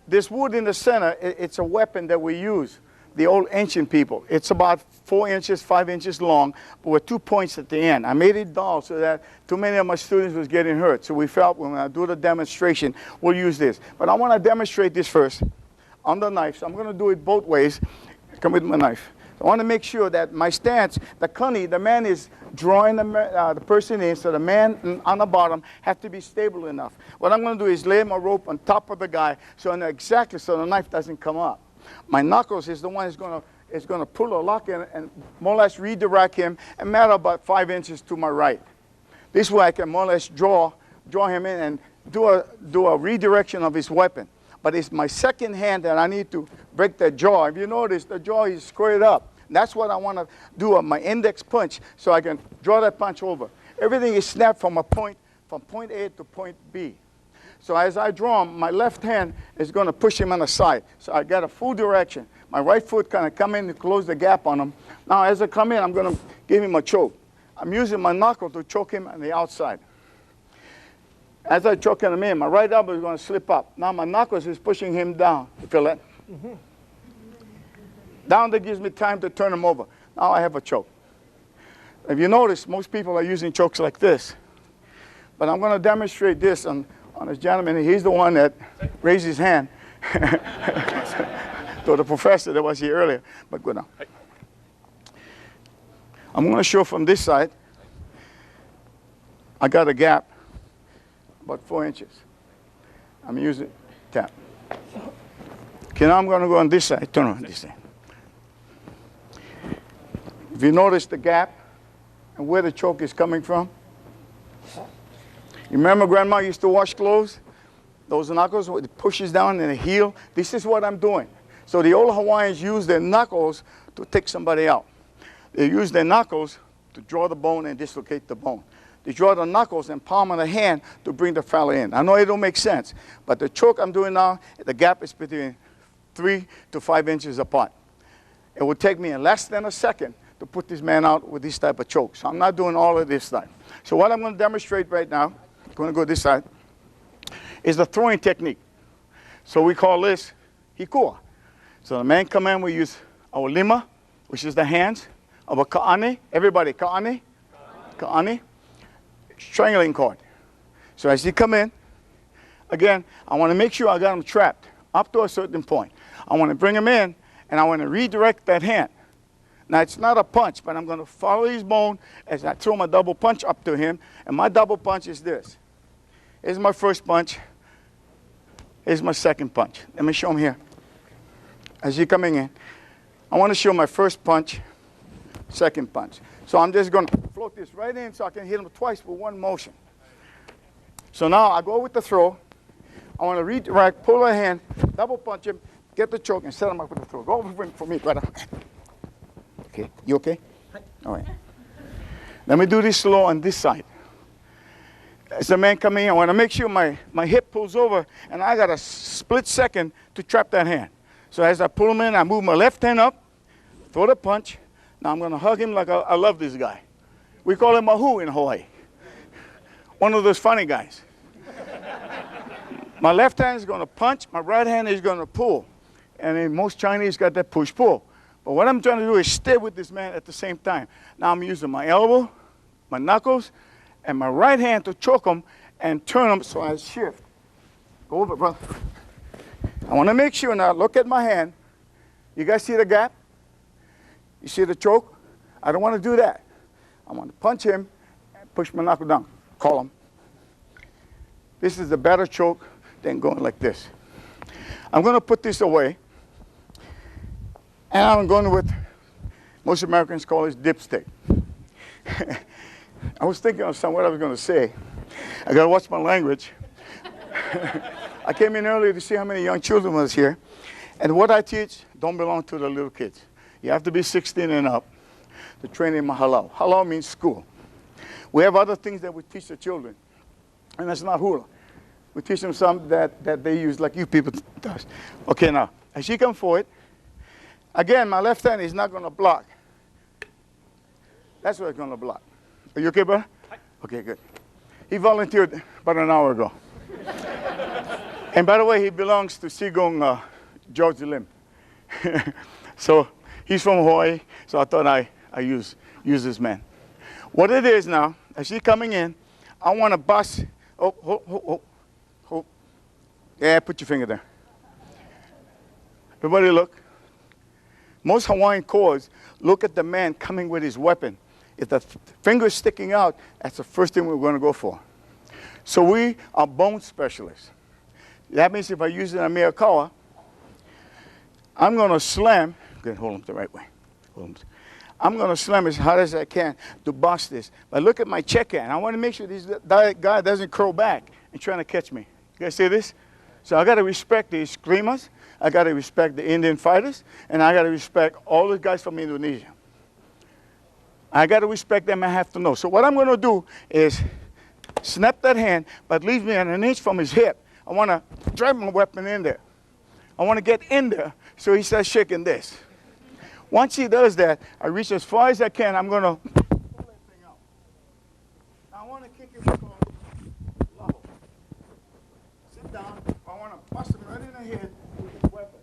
This wood in the center, it's a weapon that we use. The old ancient people. It's about 4 inches, 5 inches long, but with 2 points at the end. I made it dull so that too many of my students was getting hurt. So we felt when I do the demonstration, we'll use this. But I want to demonstrate this first on the knife. So I'm going to do it both ways. Come with my knife. I want to make sure that my stance, the kani, the man is drawing the person in, so the man on the bottom has to be stable enough. What I'm going to do is lay my rope on top of the guy so I know exactly so the knife doesn't come up. My knuckles is the one that's going to pull a lock in and more or less redirect him and matter about 5 inches to my right. This way I can more or less draw him in and do a redirection of his weapon. But it's my second hand that I need to break that jaw. If you notice, the jaw is squared up. That's what I want to do on my index punch so I can draw that punch over. Everything is snapped from point A to point B. So as I draw him, my left hand is going to push him on the side. So I got a full direction. My right foot kind of come in to close the gap on him. Now as I come in, I'm going to give him a choke. I'm using my knuckle to choke him on the outside. As I choke him in, my right elbow is going to slip up. Now my knuckles is pushing him down. You feel that? Mm-hmm. Down, that gives me time to turn him over. Now I have a choke. If you notice, most people are using chokes like this. But I'm going to demonstrate this on this gentleman. He's the one that raised his hand to the professor that was here earlier. But go down. I'm going to show from this side. I got a gap about 4 inches. I'm using tap. Okay, now I'm going to go on this side. Turn on this side. If you notice the gap and where the choke is coming from, you remember Grandma used to wash clothes? Those knuckles, it pushes down in the heel. This is what I'm doing. So the old Hawaiians use their knuckles to take somebody out. They use their knuckles to draw the bone and dislocate the bone. They draw the knuckles and palm of the hand to bring the fella in. I know it don't make sense, but the choke I'm doing now, the gap is between 3 to 5 inches apart. It would take me in less than a second to put this man out with this type of choke. So I'm not doing all of this stuff. So what I'm going to demonstrate right now, I'm going to go this side, is the throwing technique. So we call this hikua. So the man come in, we use our lima, which is the hands of a ka'ane. Everybody, ka'ane? Ka'ane. Strangling cord. So as he come in, again, I want to make sure I got him trapped up to a certain point. I want to bring him in, and I want to redirect that hand. Now, it's not a punch, but I'm going to follow his bone as I throw my double punch up to him, and my double punch is this. Here's my first punch. Here's my second punch. Let me show him here. As he's coming in, I want to show my first punch, second punch. So I'm just going to float this right in so I can hit him twice with one motion. So now I go with the throw. I want to redirect, pull a hand, double punch him, get the choke, and set him up with the throw. Go over for me, brother. Okay, you okay? All right. Let me do this slow on this side. As the man coming in, I want to make sure my hip pulls over, and I got a split second to trap that hand. So as I pull him in, I move my left hand up, throw the punch. Now I'm going to hug him like I love this guy. We call him Mahu in Hawaii. One of those funny guys. My left hand is going to punch, my right hand is going to pull. And in most Chinese got that push-pull. But what I'm trying to do is stay with this man at the same time. Now I'm using my elbow, my knuckles, and my right hand to choke him and turn him so I shift. Go over, brother. I want to make sure now, look at my hand. You guys see the gap? You see the choke? I don't want to do that. I want to punch him and push my knuckle down. Call him. This is a better choke than going like this. I'm going to put this away. And I'm going with, most Americans call this dipstick. I was thinking of what I was going to say. I got to watch my language. I came in earlier to see how many young children was here. And what I teach don't belong to the little kids. You have to be 16 and up to train in halal. Halal means school. We have other things that we teach the children. And that's not hula. We teach them some that they use like you people does. Okay, now, as you come forward, again, my left hand is not going to block. That's what it's going to block. Are you okay, brother? Okay, good. He volunteered about an hour ago. And by the way, he belongs to Sigong George Lim. So he's from Hawaii, so I thought I use this man. What it is now, as he's coming in, I want to bust. Oh. Yeah, put your finger there. Everybody look. Most Hawaiian courts look at the man coming with his weapon. If the finger is sticking out, that's the first thing we're going to go for. So we are bone specialists. That means if I use an Amirakawa, I'm going to slam. Okay, hold him the right way. I'm going to slam as hard as I can to bust this. But look at my check hand. I want to make sure that guy doesn't curl back and trying to catch me. You guys see this? So I got to respect the screamers. I got to respect the Indian fighters. And I got to respect all the guys from Indonesia. I got to respect them. I have to know. So what I'm going to do is snap that hand, but leave me an inch from his hip. I want to drive my weapon in there. I want to get in there so he starts shaking this. Once he does that, I reach as far as I can. I'm going to pull that thing out. Now I want to kick him level. Sit down. I want to bust him right in the head with his weapon.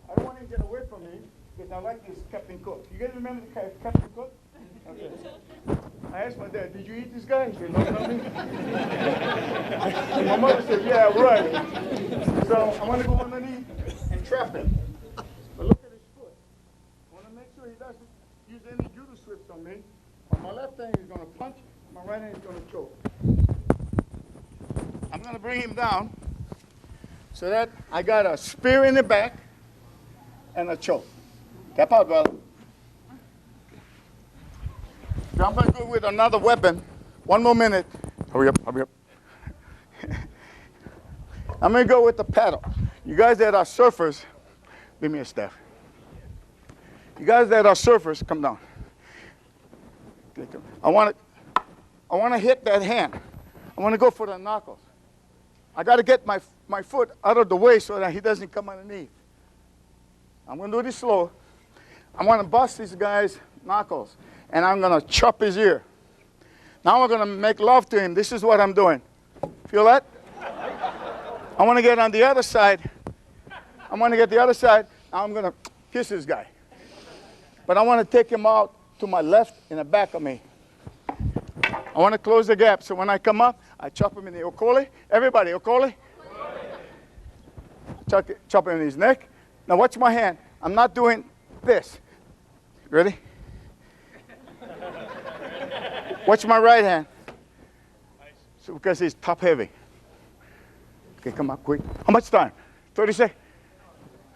I don't want him to get away from me because I like this Captain Cook. You guys remember the Captain Cook? Okay. I asked my dad, did you eat this guy? He said, no, not me. And my mother said, yeah, right. So I want to go underneath and trap him. But look at his foot. I want to make sure he doesn't use any judo slips on me. On my left hand, he's going to punch. My right hand is going to choke. I'm going to bring him down so that I got a spear in the back and a choke. Tap out, brother. I'm going to go with another weapon. One more minute. Hurry up, hurry up. I'm going to go with the paddle. You guys that are surfers, give me a staff. You guys that are surfers, come down. I want to hit that hand. I want to go for the knuckles. I got to get my foot out of the way so that he doesn't come underneath. I'm going to do this slow. I want to bust this guy's knuckles. And I'm going to chop his ear. Now we're going to make love to him. This is what I'm doing. Feel that? I want to get on the other side I'm going to get the other side. Now I'm going to kiss this guy. But I want to take him out to my left in the back of me. I want to close the gap. So when I come up, I chop him in the okole. Everybody, okole. Chop him in his neck. Now watch my hand. I'm not doing this. Ready? Watch my right hand. So because he's top heavy. Okay, come up quick. How much time? 30 seconds?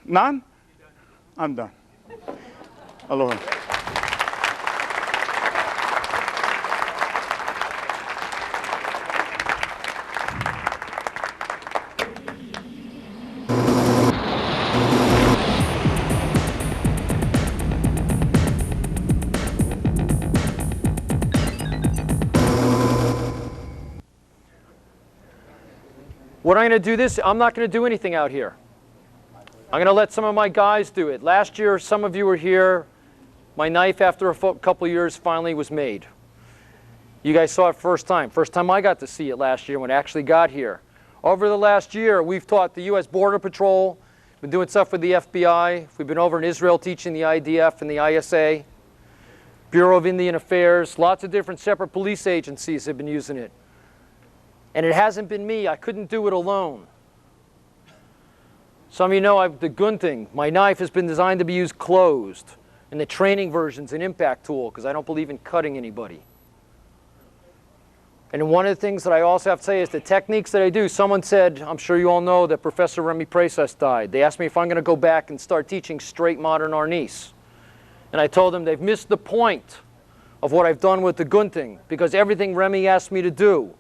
None? I'm done. Aloha. What I'm going to do this, I'm not going to do anything out here. I'm going to let some of my guys do it. Last year, some of you were here. My knife, after a couple years, finally was made. You guys saw it first time. First time I got to see it last year when it actually got here. Over the last year, we've taught the U.S. Border Patrol, been doing stuff with the FBI. We've been over in Israel teaching the IDF and the ISA, Bureau of Indian Affairs. Lots of different separate police agencies have been using it. And it hasn't been me. I couldn't do it alone. Some of you know the gunting. My knife has been designed to be used closed. And the training version's an impact tool because I don't believe in cutting anybody. And one of the things that I also have to say is the techniques that I do. Someone said, I'm sure you all know, that Professor Remy Preces died. They asked me if I'm going to go back and start teaching straight modern Arnis. And I told them they've missed the point of what I've done with the gunting because everything Remy asked me to do,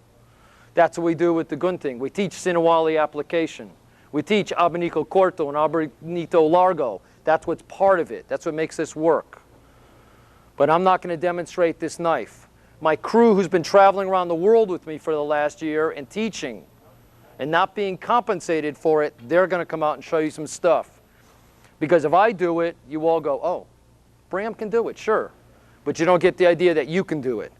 that's what we do with the gunting. We teach Sinawali application. We teach abanico corto and abanico largo. That's what's part of it. That's what makes this work. But I'm not going to demonstrate this knife. My crew who's been traveling around the world with me for the last year and teaching and not being compensated for it, they're going to come out and show you some stuff. Because if I do it, you all go, oh, Bram can do it, sure. But you don't get the idea that you can do it.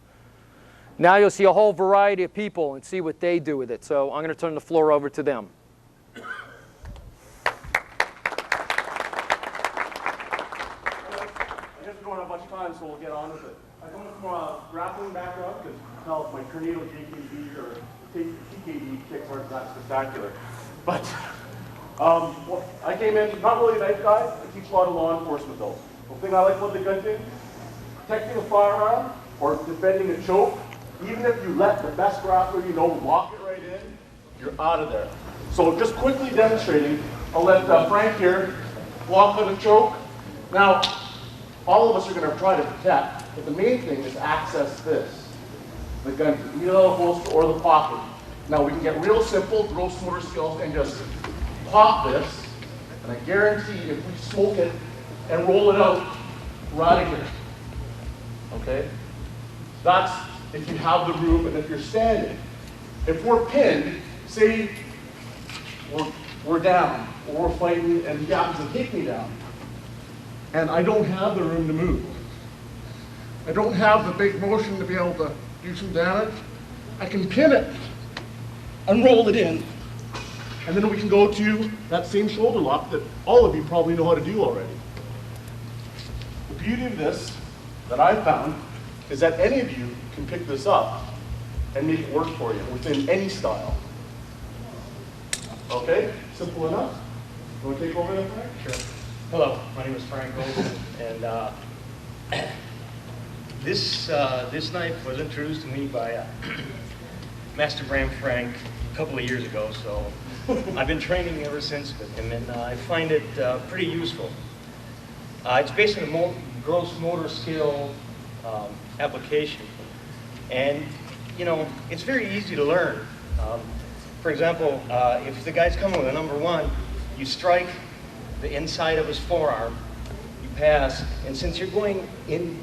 Now you'll see a whole variety of people and see what they do with it. So I'm going to turn the floor over to them. I guess we don't have much time, so we'll get on with it. I come from a grappling background because hell, my tornado JKD or TKD kicks aren't that spectacular. But well, I came in, not really a knife guy. I teach a lot of law enforcement though. The thing I like about the gun thing, protecting a firearm or defending a choke, even if you let the best grappler you know lock it right in, you're out of there. So just quickly demonstrating, I'll let Frank here lock on the choke. Now, all of us are going to try to protect, but the main thing is access this. The gun, either the holster or the pocket. Now we can get real simple, gross motor skills, and just pop this, and I guarantee if we smoke it and roll it out, we're out of here. Okay? That's if you have the room and if you're standing. If we're pinned, say we're down, or we're fighting and he happens to take me down, and I don't have the room to move. I don't have the big motion to be able to do some damage. I can pin it and roll it in. And then we can go to that same shoulder lock that all of you probably know how to do already. The beauty of this that I found is that any of you can pick this up and make it work for you within any style. Okay, simple enough. You want to take over that, Frank? Sure. Hello, my name is Frank Golden, and this knife was introduced to me by Master Bram Frank a couple of years ago, so I've been training ever since with him, and I find it pretty useful. It's based on a gross motor skill application, and you know, it's very easy to learn. For example, if the guy's coming with a number 1, you strike the inside of his forearm, you pass, and since you're going in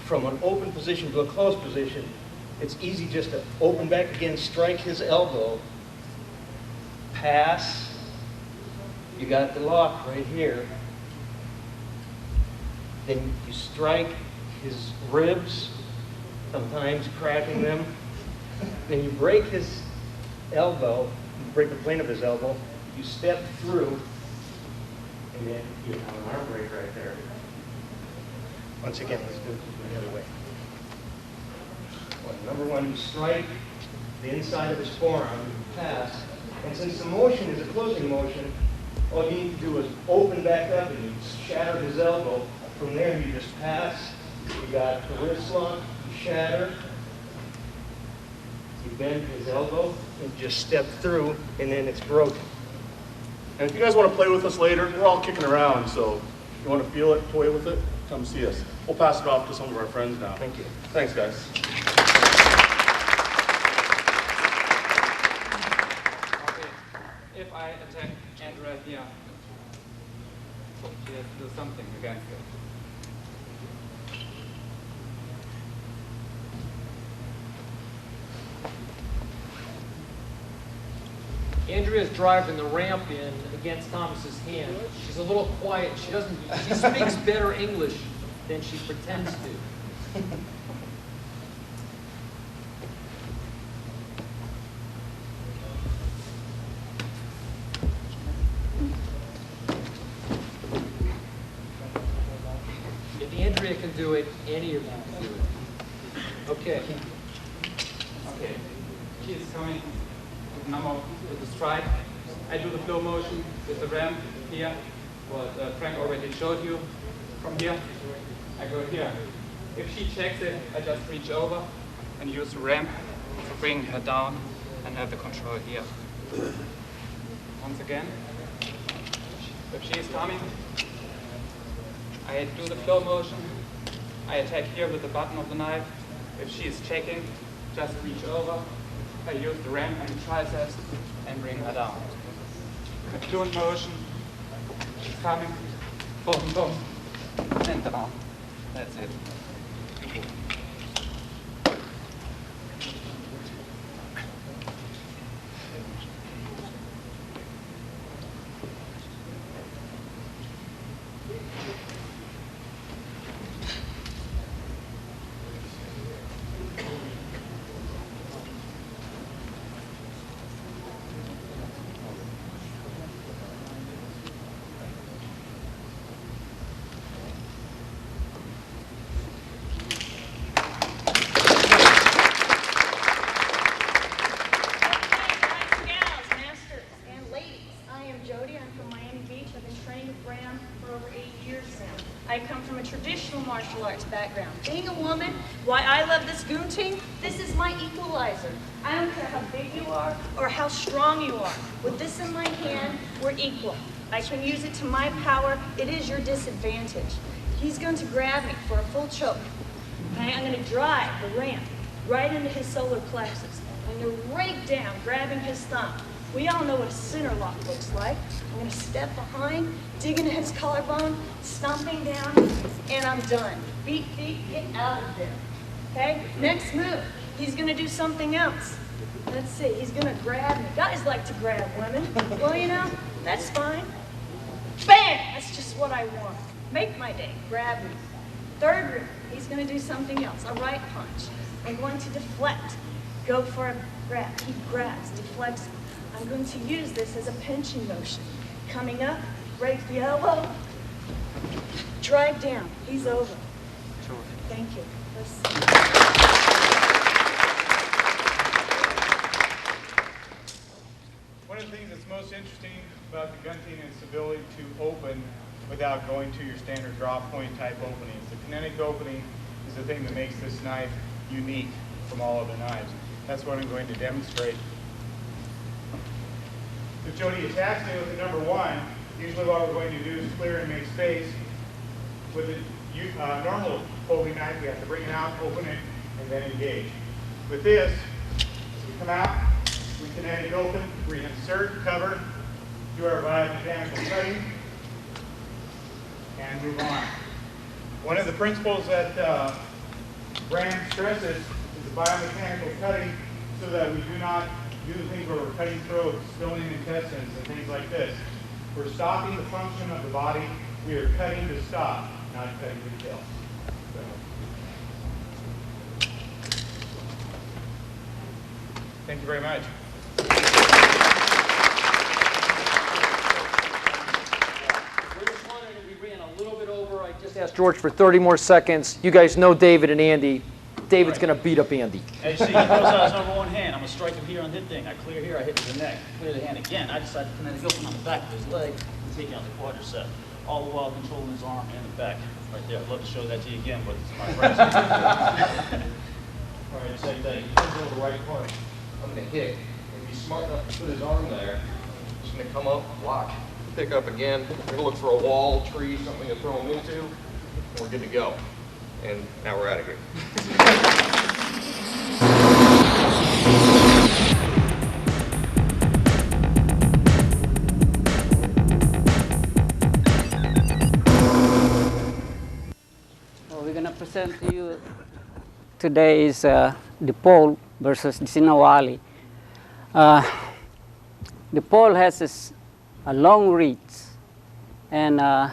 from an open position to a closed position, it's easy just to open back again, strike his elbow, pass, you got the lock right here, then you strike his ribs, sometimes cracking them, then you break his elbow, break the plane of his elbow, you step through, And then you have an arm break right there. Once again, let's do it the other way. Number one, you strike the inside of his forearm, you pass, and since the motion is a closing motion, all you need to do is open back up and you shatter his elbow. From there, you just pass. You got the wrist lock, you shatter, you bend his elbow, and just step through, and then it's broken. And if you guys want to play with us later, we're all kicking around, so if you want to feel it, toy with it, come see us. We'll pass it off to some of our friends now. Thank you. Thanks, guys. Okay, if I attack Andrea here, so she has to do something against it. Andrea's driving the ramp in against Thomas's hand. She's a little quiet. She speaks better English than she pretends to. If Andrea can do it, any of you can do it. Okay. Okay, she is coming with the strike. I do the flow motion with the ramp here, what Frank already showed you. From here, I go here. If she checks it, I just reach over and use the ramp to bring her down and have the control here. Once again, if she is coming, I do the flow motion. I attack here with the button of the knife. If she is checking, just reach over. I use the ramp and the triceps and bring her down. A fluent motion. She's coming. Boom, boom. And down. That's it. Background. Being a woman, why I love this goon team, this is my equalizer. I don't care how big you are or how strong you are. With this in my hand, we're equal. I can use it to my power. It is your disadvantage. He's going to grab me for a full choke. Okay? I'm going to drive the ramp right into his solar plexus. I'm going to rake down, grabbing his thumb. We all know what a center lock looks like. I'm going to step behind, dig into his collarbone, stomping down, and I'm done. Beat feet, get out of there. Okay? Next move, he's going to do something else. Let's see, he's going to grab me. Guys like to grab women. Well, you know, that's fine. Bam! That's just what I want. Make my day. Grab me. Third move, he's going to do something else. A right punch. I'm going to deflect. Go for a grab. He grabs, deflects. I'm going to use this as a pinching motion. Coming up, break the elbow, drive down. He's over. Thank you. One of the things that's most interesting about the gun team is its ability to open without going to your standard drop point type openings. The kinetic opening is the thing that makes this knife unique from all other knives. That's what I'm going to demonstrate. If Jody attacks me with the number one, usually what we're going to do is clear and make space. With a normal folding knife, we have to bring it out, open it, and then engage. With this, we come out, we kinetic open, we insert, cover, do our biomechanical cutting, and move on. One of the principles that Bram stresses is the biomechanical cutting so that we do not do the things where we're cutting throats, spilling intestines, and things like this. We're stopping the function of the body. We are cutting to stop, not cutting to kill. Thank you very much. The greatest Just ask George for 30 more seconds. You guys know David and Andy. David's going to beat up Andy. As you see, he goes out his number one hand. I'm going to strike him here on the thing. I clear here, I hit with the neck. Clear the hand again. I decide to kinetic open on the back of his leg and take out the quadricep. All the while controlling his arm and the back. Right there. I'd love to show that to you again, but it's my friends. All right, same thing. He comes over the right corner. I'm going to hit. If he's smart enough to put his arm there, he's going to come up, block, pick up again. We're going to look for a wall, tree, something to throw him into, and we're good to go. And now we're out of here. Well, we're going to present to you today is the pole versus the Sinawali. The pole has a long reach, and the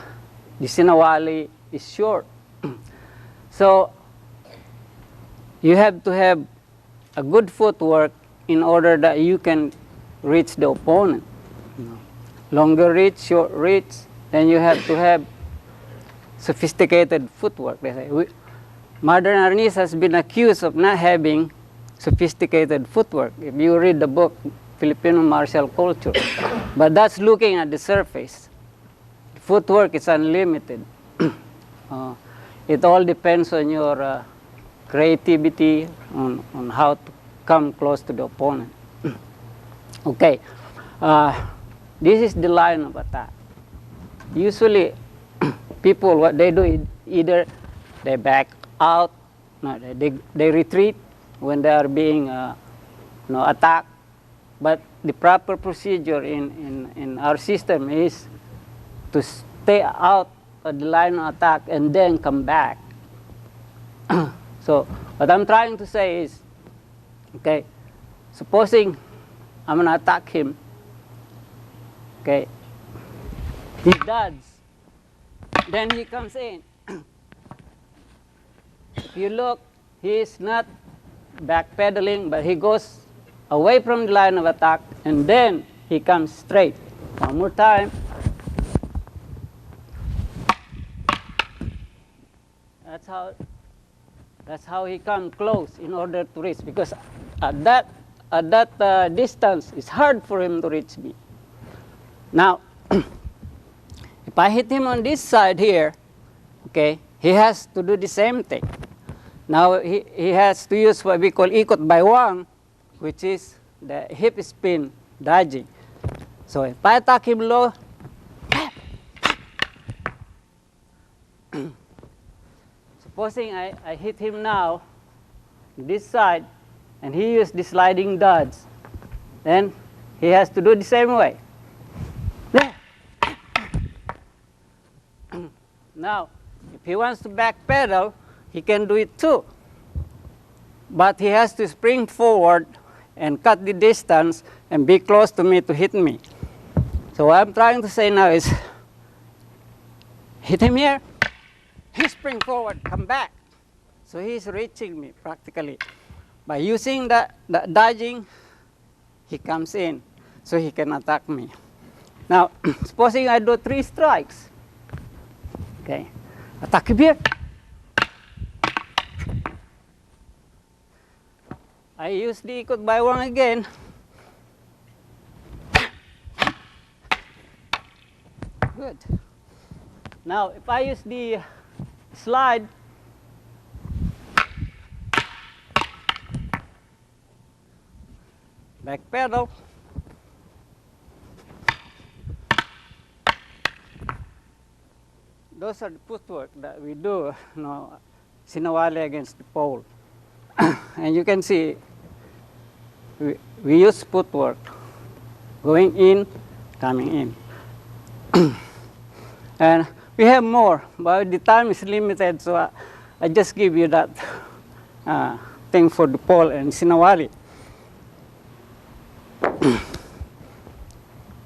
Sinawali is short. So you have to have a good footwork in order that you can reach the opponent. Longer reach, short reach, then you have to have sophisticated footwork. They say. Modern arnis has been accused of not having sophisticated footwork. If you read the book, Filipino Martial Culture, but that's looking at the surface. Footwork is unlimited. It all depends on your creativity, on how to come close to the opponent. Okay, this is the line of attack. Usually, people, what they do is either they back out, no, they retreat when they are being attacked. But the proper procedure in our system is to stay out of the line of attack and then come back. So what I'm trying to say is, okay, supposing I'm going to attack him, okay, he dodges, then he comes in. If you look, he is not backpedaling, but he goes away from the line of attack, and then he comes straight. One more time. That's how he comes close in order to reach, because at that distance, it's hard for him to reach me. Now, if I hit him on this side here, okay, he has to do the same thing. Now he has to use what we call ikot baywang, which is the hip spin dodging. So if I attack him low, supposing I hit him now, this side, and he used the sliding dodge, then he has to do the same way. Now, if he wants to backpedal, he can do it too. But he has to spring forward and cut the distance and be close to me to hit me. So what I'm trying to say now is, hit him here, he spring forward, come back. So he's reaching me practically. By using the dodging, he comes in, so he can attack me. Now, supposing I do 3 strikes, okay, attack him here. I use the ikot baywang again. Good. Now, if I use the slide, back pedal, those are the footwork that we do, Sinawali against the pole. And you can see we use footwork, going in, coming in. And we have more, but the time is limited, so I just give you that thing for the pole and Sinawali.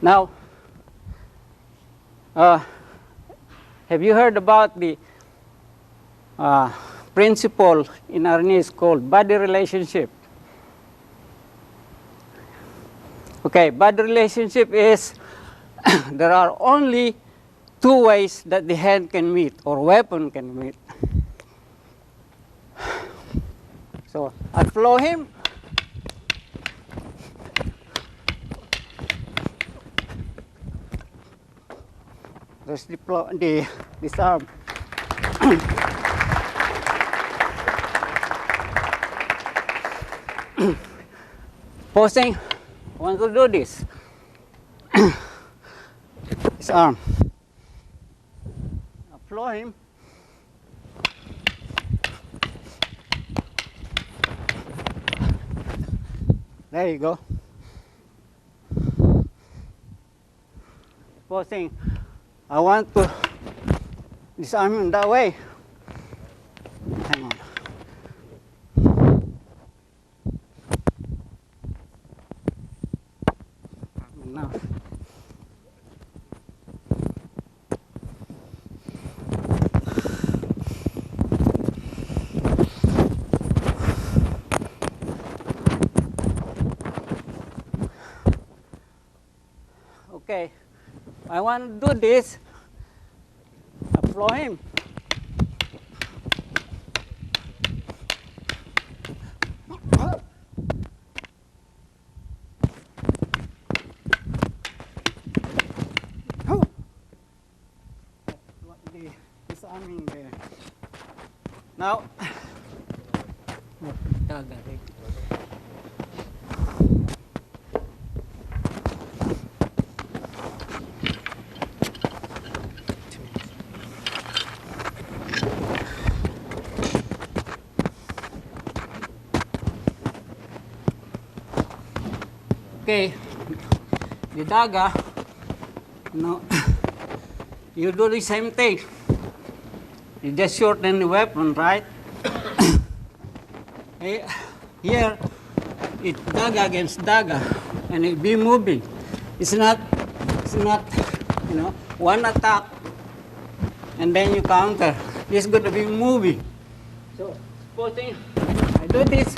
Now, have you heard about the principle in arnis called body relationship? Okay, body relationship is there are only two ways that the hand can meet or weapon can meet. So I flow him. Let's deploy this arm. Posing, I want to do this. This arm. I flow him. There you go. Posing, I want to disarm him that way. Hang on. Now. Okay, I want to do this. I flow him. Disarming there. Now, okay, the dagger, no, you do the same thing. You just shorten the weapon, right? Here, it's dagger against dagger, and it be moving. It's not, you know, one attack, and then you counter. It's going to be moving. So, supposing I do this.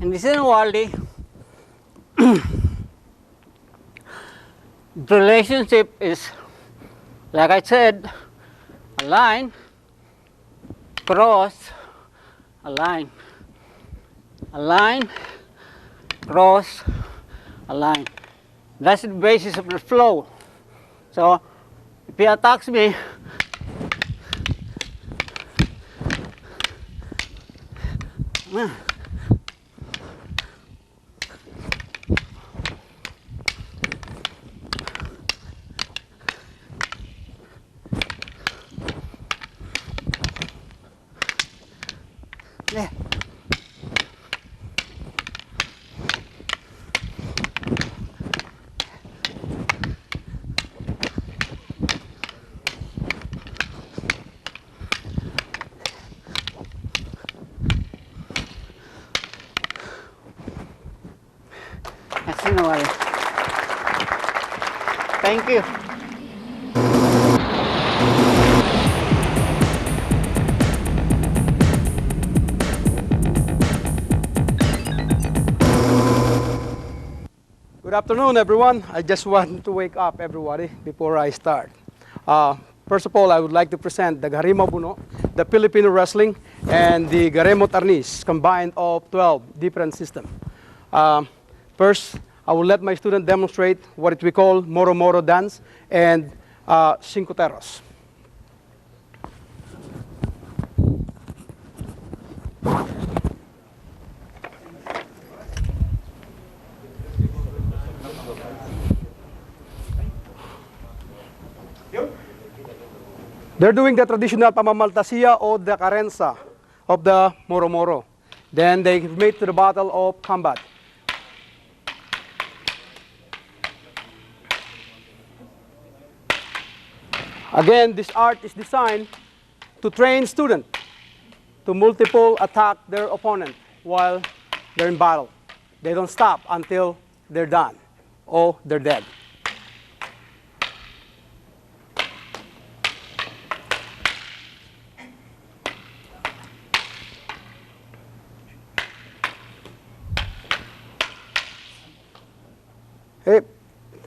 And this is Waldi. The relationship is, like I said, a line, cross, a line, cross, a line. That's the basis of the flow. So if he attacks me, thank you. Good afternoon, everyone. I just want to wake up everybody before I start. First of all, I would like to present the Garima Buno, the Filipino wrestling, and the Garemot Arnis, combined of 12 different systems. First, I will let my student demonstrate what we call Moro Moro dance and Cinco Terros. They're doing the traditional pamamaltasia or the carenza of the Moro Moro. Then they made to the battle of combat. Again, this art is designed to train students to multiple attack their opponent while they're in battle. They don't stop until they're done or they're dead. Okay.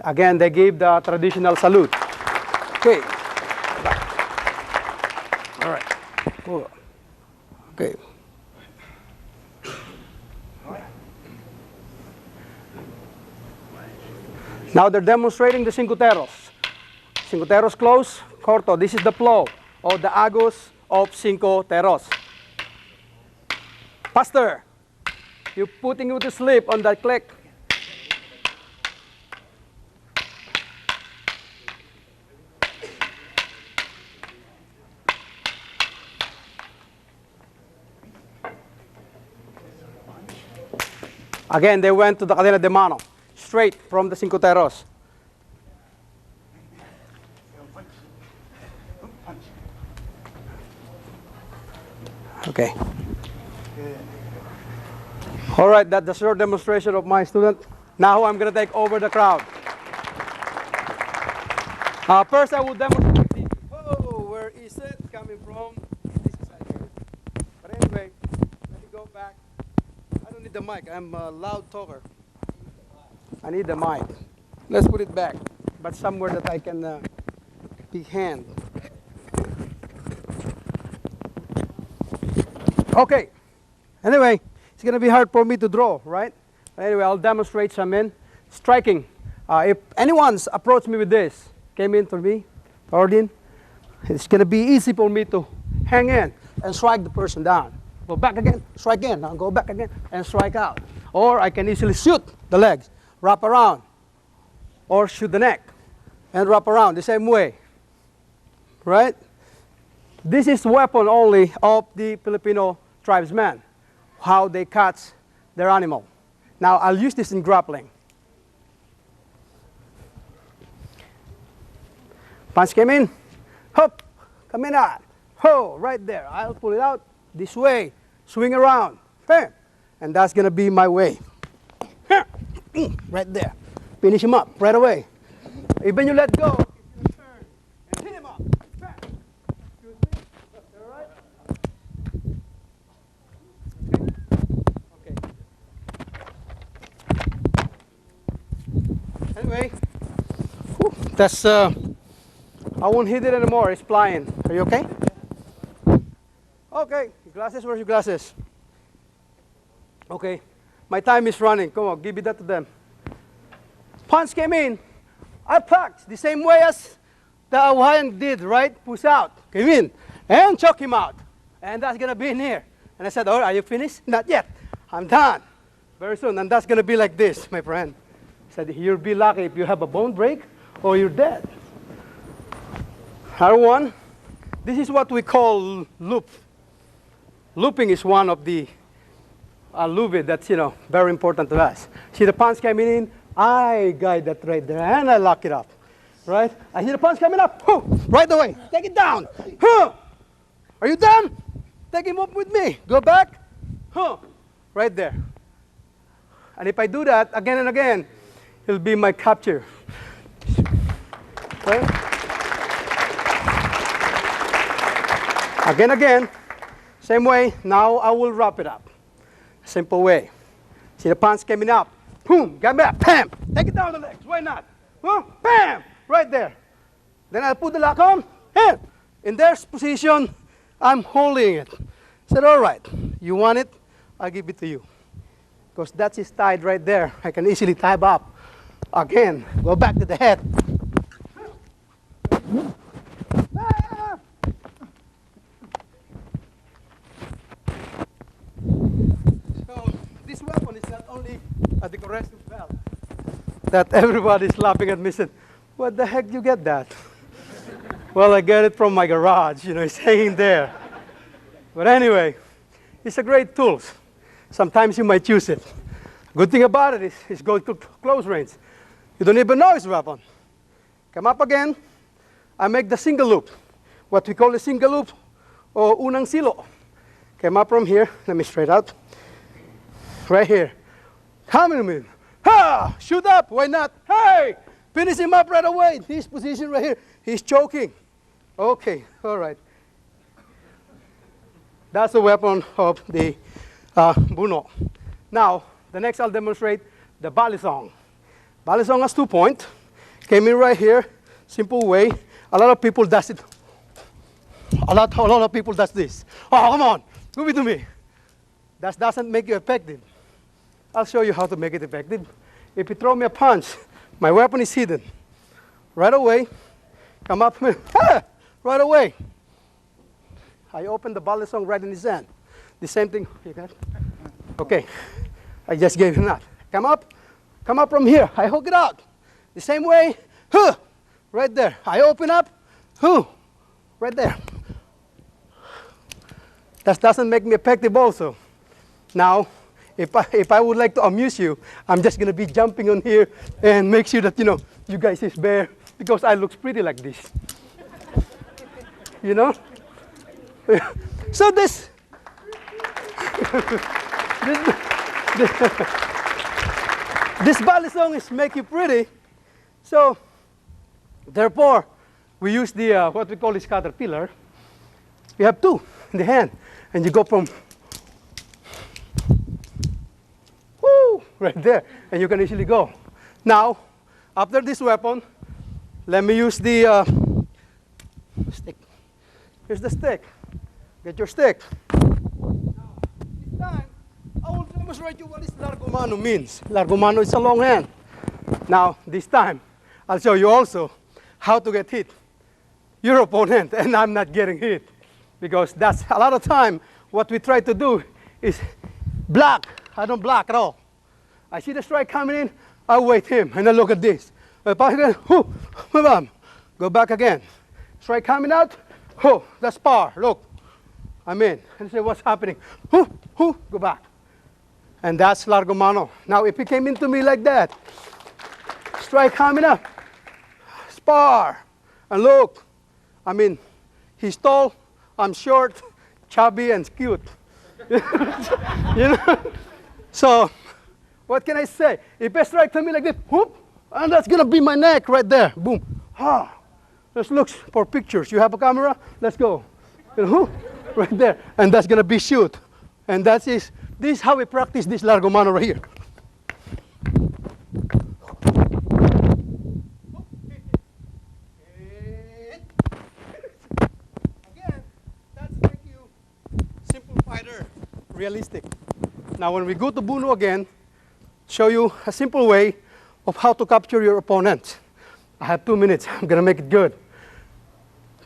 Again, they give the traditional salute. Okay. All right. Cool. Okay. Now they're demonstrating the cincuteros. Cincuteros close, corto. This is the flow of the agus of cincuteros. Faster. You're putting you to sleep on that click. Again, they went to the cadena de mano, straight from the cincuteros. Okay. All right, that's the short demonstration of my student. Now I'm going to take over the crowd. First, I will demonstrate the, oh, where is it coming from? This side here. But anyway, let me go back. I don't need the mic. I'm a loud talker. I need the mic. Let's put it back, but somewhere that I can be hand. Okay. Anyway, it's going to be hard for me to draw, right? Anyway, I'll demonstrate some in striking. If anyone's approached me with this, came in for me, Ordin, it's going to be easy for me to hang in and strike the person down. Go back again, strike in, now go back again, and strike out. Or I can easily shoot the legs, wrap around, or shoot the neck, and wrap around the same way, right? This is weapon only of the Filipino tribesmen, how they catch their animal. Now, I'll use this in grappling. Punch came in, hop, come in out, ho, right there. I'll pull it out this way, swing around, bam, and that's going to be my way. Right there. Finish him up right away. Even you let go, you turn and hit him up. Bam. Excuse me. All right? Okay. Anyway, that's I won't hit it anymore. It's flying. Are you okay? Okay. Glasses. Where's your glasses? Okay. My time is running. Come on, give it that to them. Punch came in. I punched the same way as the Hawaiian did, right? Push out. Came in and choke him out. And that's going to be in here. And I said, oh, are you finished? Not yet. I'm done. Very soon. And that's going to be like this, my friend. I said, you'll be lucky if you have a bone break or you're dead. Other one, this is what we call loop. Looping is one of the lube that's, very important to us. See the punch coming in, I guide that right there, and I lock it up, right? I see the punch coming up, right away, take it down. Are you done? Take him up with me. Go back, right there. And if I do that again and again, it'll be my capture. Right? Again, same way, now I will wrap it up. Simple way. See the punch coming up, boom, get back, bam, take it down the legs, why not? Bam, right there. Then I'll put the lock on, and in their position, I'm holding it. Said, all right, you want it, I'll give it to you. Because that is tied right there. I can easily tie up. Again, go back to the head. This weapon is not only a decorative belt that everybody's laughing at me and said, what the heck did you get that? Well, I get it from my garage, it's hanging there. But anyway, it's a great tool. sometimes you might use it. Good thing about it is it's going to close range. You don't even know it's a weapon. Come up again. I make the single loop, what we call a single loop or unang silo. Came up from here. Let me straight out. Right here. Come in, man. Ha! Shoot up. Why not? Hey! Finish him up right away. This position right here. He's choking. Okay. All right. That's the weapon of the Buno. Now, the next I'll demonstrate the balisong. Balisong has 2 points. Came in right here. Simple way. A lot of people does it. A lot of people does this. Oh, come on. Give it to me. That doesn't make you effective. I'll show you how to make it effective. If you throw me a punch, my weapon is hidden. Right away, come up, right away. I open the balisong right in his hand. The same thing. Okay, I just gave him that. Come up from here. I hook it out. The same way, right there. I open up, right there. That doesn't make me effective also. Now, if I would like to amuse you, I'm just going to be jumping on here and make sure that, you guys is bare because I look pretty like this. So this balisong is make you pretty. So, therefore, we use the, what we call this caterpillar. We have 2 in the hand. And you go from, right there. And you can easily go. Now, after this weapon, let me use the stick. Here's the stick. Get your stick. Now, this time, I will demonstrate you what this largo mano means. Largo mano is a long hand. Now, this time, I'll show you also how to get hit your opponent, and I'm not getting hit. Because that's a lot of time what we try to do is block. I don't block at all. I see the strike coming in, I wait him, and then look at this. Go back again. Strike coming out, that's par, look. I'm in, and say what's happening? Go back. And that's largo mano. Now if he came into me like that, strike coming up, spar, and look, he's tall, I'm short, chubby, and cute. So, what can I say? If a strike to me like this, whoop, and that's gonna be my neck right there. Boom. Let's look for pictures. You have a camera? Let's go. Right there. And that's gonna be shoot. And this is how we practice this largo mano right here. Realistic. Now when we go to Buno again, show you a simple way of how to capture your opponent. I have 2 minutes. I'm going to make it good.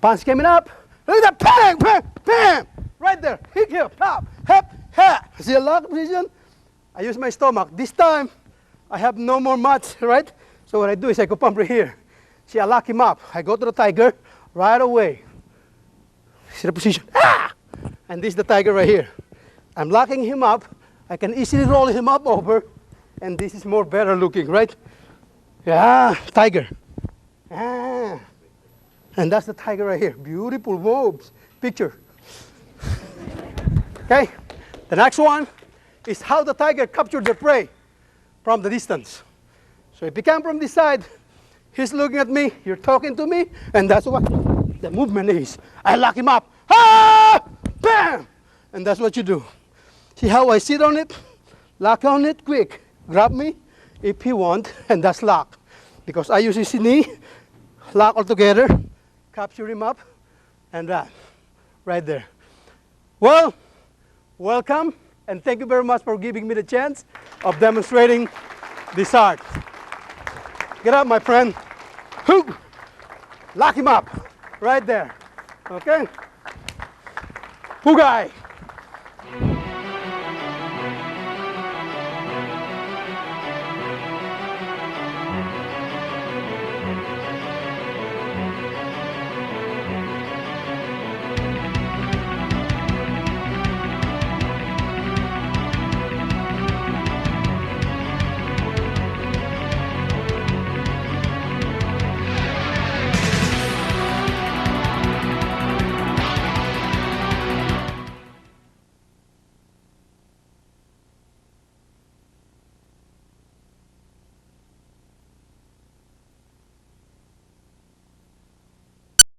Punch coming up. Look at that. Bang, bang, bam. Right there. Hit here. Pop. Hep. Ha. See a lock position? I use my stomach. This time, I have no more mats, right? So what I do is I go pump right here. See, I lock him up. I go to the tiger right away. See the position? Ah! And this is the tiger right here. I'm locking him up. I can easily roll him up over. And this is more better looking, right? Yeah, tiger. Ah. And that's the tiger right here. Beautiful moves. Picture. Okay? The next one is how the tiger captured the prey from the distance. So if you come from this side, he's looking at me, you're talking to me, and that's what the movement is. I lock him up. Ah! Bam! And that's what you do. See how I sit on it, lock on it, quick. Grab me if he wants, and that's lock. Because I use his knee, lock all together, capture him up, and that, right there. Well, welcome, and thank you very much for giving me the chance of demonstrating this art. Get up, my friend. Hook. Lock him up, right there, okay? Hugay.